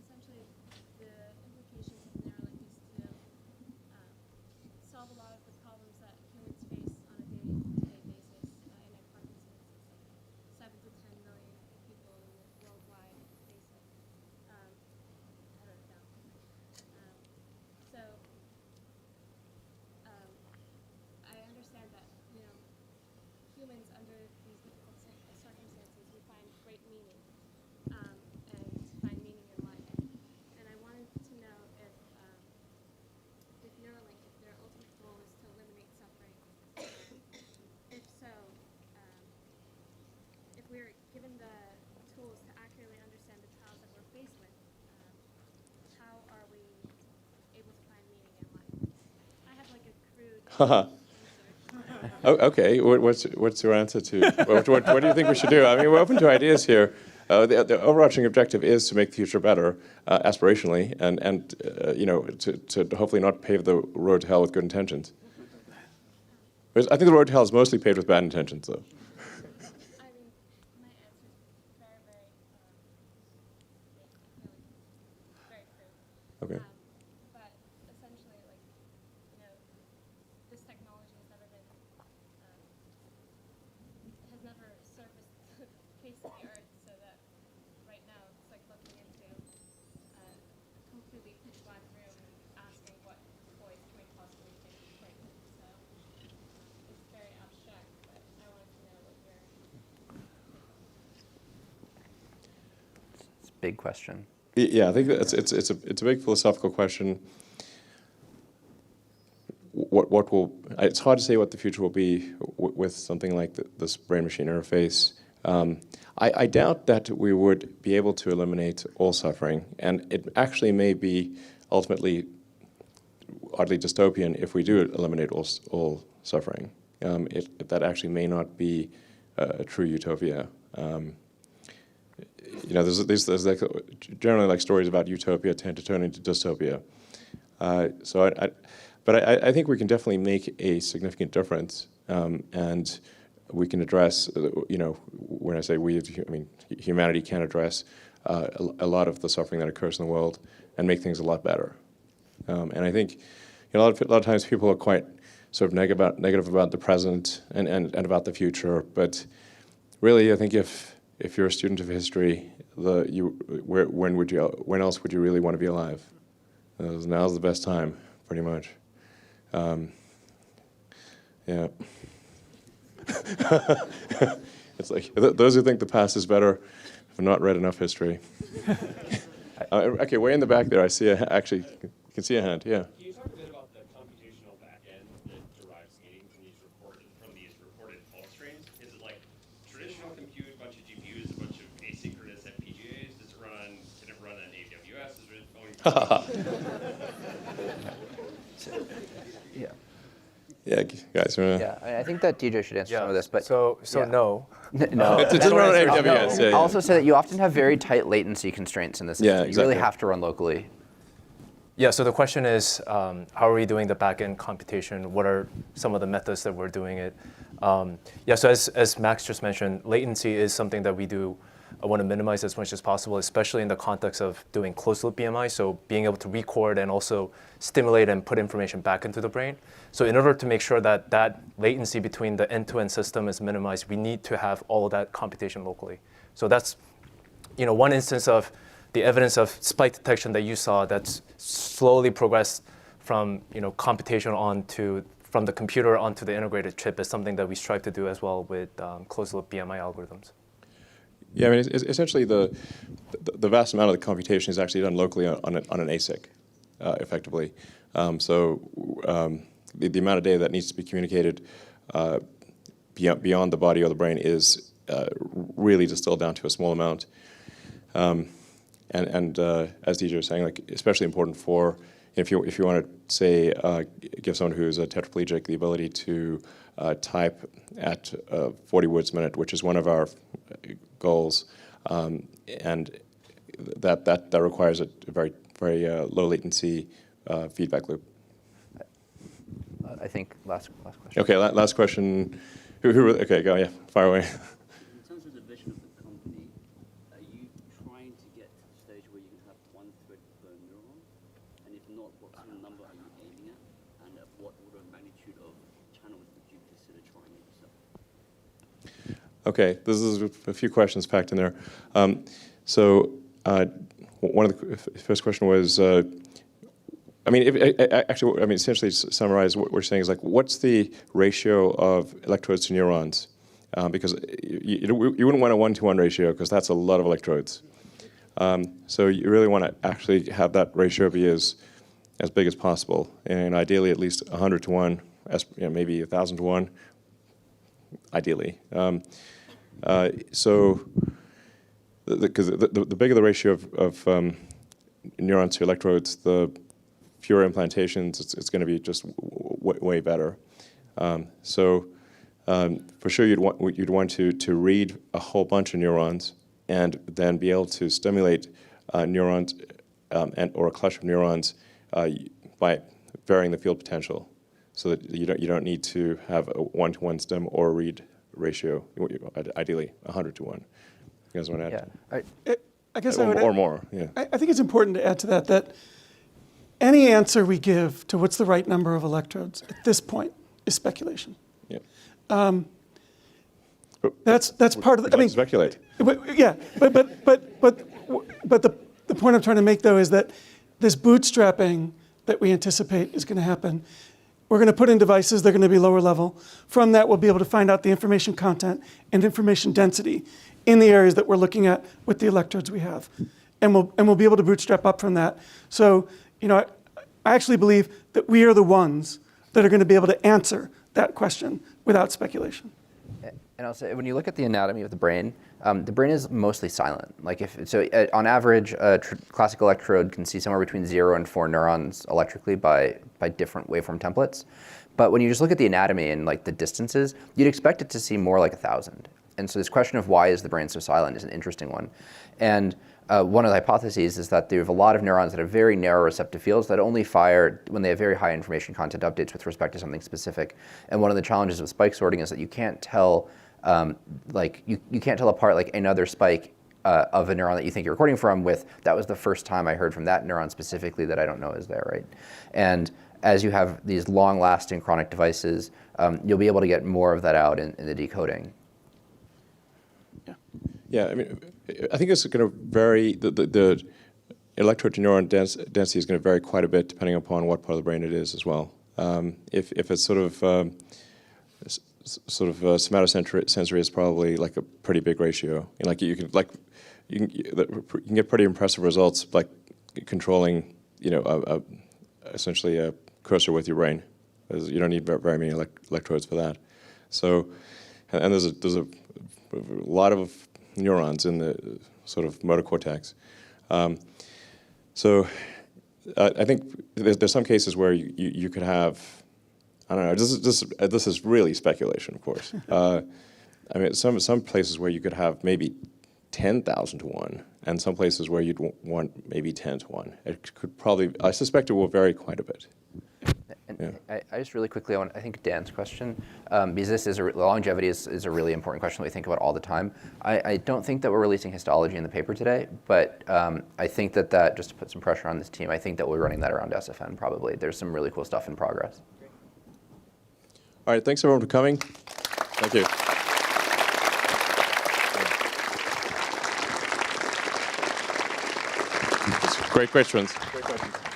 essentially, the implications of Neuralink is to solve a lot of the problems that humans face on a day-to-day basis in their Parkinson's. It's like 7 to 10 million people worldwide face it. I wrote it down. So, I understand that, humans under these difficult circumstances, we find great meaning, and find meaning in life. And I wanted to know if Neuralink, if their ultimate goal is to eliminate suffering, if so, if we're given the tools to accurately understand the trials that we're faced with, how are we able to find meaning in life? I have like a crude answer. Okay, what's your answer to what do you think we should do? I mean, we're open to ideas here. The overarching objective is to make the future better, aspirationally, and to hopefully not pave the road to hell with good intentions. Because I think the road to hell is mostly paved with bad intentions, though. I mean, my answer is very, very, very crude. Okay. But essentially, this technology has never surfaced the face of the earth, so that right now it's like looking into a completely pitch black room and asking what voice can we possibly take right now. So it's very abstract, but I wanted to know what your It's a big question. Yeah, I think that it's a big philosophical question. What will? It's hard to say what the future will be with something like this brain-machine interface. I doubt that we would be able to eliminate all suffering, and it actually may be ultimately oddly dystopian if we do eliminate all suffering. That actually may not be a true utopia. There's like generally like stories about utopia tend to turn into dystopia. But I think we can definitely make a significant difference, and we can address, when I say we, I mean humanity can address a lot of the suffering that occurs in the world and make things a lot better. And I think a lot of times people are quite sort of negative about the present and about the future, but really I think if you're a student of history, when else would you really want to be alive? Now's the best time, pretty much. Yeah. It's like those who think the past is better have not read enough history. Okay, way in the back there, I see actually you can see a hand. Yeah. Can you talk a bit about the computational backend that derives meaning from these reported pulse trains? Is it like traditional compute, a bunch of GPUs, a bunch of asynchronous FPGAs? Can it run on AWS? Is it Yeah. Yeah, guys. Yeah, I think that DJ should answer some of this, but so yeah. no. No. It doesn't run on AWS. I'll also say that you often have very tight latency constraints in this system. Yeah, exactly. You really have to run locally. Yeah, so the question is, how are we doing the back-end computation? What are some of the methods that we're doing it? So as Max just mentioned, latency is something that we do I want to minimize as much as possible, especially in the context of doing closed-loop BMI, so being able to record and also stimulate and put information back into the brain. So in order to make sure that that latency between the end-to-end system is minimized, we need to have all of that computation locally. So that's one instance of the evidence of spike detection that you saw that's slowly progressed from computation from the computer onto the integrated chip is something that we strive to do as well with closed-loop BMI algorithms. Yeah, I mean, essentially the vast amount of the computation is actually done locally on an ASIC, effectively. So the amount of data that needs to be communicated beyond the body or the brain is really distilled down to a small amount. And as DJ was saying, like especially important for if you want to say give someone who's a tetraplegic the ability to type at 40 words a minute, which is one of our goals, and that requires a very low latency feedback loop. I think last question. Okay, last question. Okay, go, yeah, fire away. In terms of the vision of the company, are you trying to get to the stage where you can have one thread per neuron? And if not, what kind of number are you aiming at? And at what order of magnitude of channels would you consider trying it yourself? Okay, this is a few questions packed in there. So one of the first question was, essentially to summarize what we're saying is like, what's the ratio of electrodes to neurons? Because you wouldn't want a 1-to-1 ratio because that's a lot of electrodes. So you really want to actually have that ratio be as big as possible, and ideally at least 100-to-1, maybe 1,000-to-1, ideally. So because the bigger the ratio of neurons to electrodes, the fewer implantations, it's going to be just way better. So for sure you'd want to read a whole bunch of neurons and then be able to stimulate neurons or a cluster of neurons by varying the field potential, so that you don't need to have a 1-to-1 stim or read ratio. Ideally 100-to-1. You guys want to add? Yeah. I guess I would or more. Yeah. I think it's important to add to that any answer we give to what's the right number of electrodes at this point is speculation. Yeah. That's part of the. Speculate. Yeah, but the point I'm trying to make though is that this bootstrapping that we anticipate is going to happen. We're going to put in devices, they're going to be lower level. From that, we'll be able to find out the information content and information density in the areas that we're looking at with the electrodes we have. And we'll be able to bootstrap up from that. So, I actually believe that we are the ones that are going to be able to answer that question without speculation. And I'll say, when you look at the anatomy of the brain is mostly silent. On average, a classic electrode can see somewhere between 0 and 4 neurons electrically by different waveform templates. But when you just look at the anatomy and the distances, you'd expect it to see more like 1,000. And so this question of why is the brain so silent is an interesting one. And one of the hypotheses is that there are a lot of neurons that have very narrow receptive fields that only fire when they have very high information content updates with respect to something specific. And one of the challenges of spike sorting is that you can't tell you can't tell apart another spike of a neuron that you think you're recording from with, that was the first time I heard from that neuron specifically that I don't know is there, right? And as you have these long-lasting chronic devices, you'll be able to get more of that out in the decoding. Yeah, I think it's going to vary. The electrode to neuron density is going to vary quite a bit depending upon what part of the brain it is as well. If it's sort of somatosensory is probably a pretty big ratio. You can get pretty impressive results controlling essentially a cursor with your brain. You don't need very many electrodes for that. So, and there's a lot of neurons in the sort of motor cortex. So I think there's some cases where you could have, I don't know, this is really speculation, of course. Some places where you could have maybe 10,000 to 1, and some places where you'd want maybe 10 to 1. It could probably, I suspect it will vary quite a bit. Yeah. I just really quickly, I think Dan's question, because this is longevity is a really important question that we think about all the time. I don't think that we're releasing histology in the paper today, but I think that just to put some pressure on this team, I think that we're running that around SFN probably. There's some really cool stuff in progress. All right, thanks everyone for coming. Thank you. Great questions. Great questions.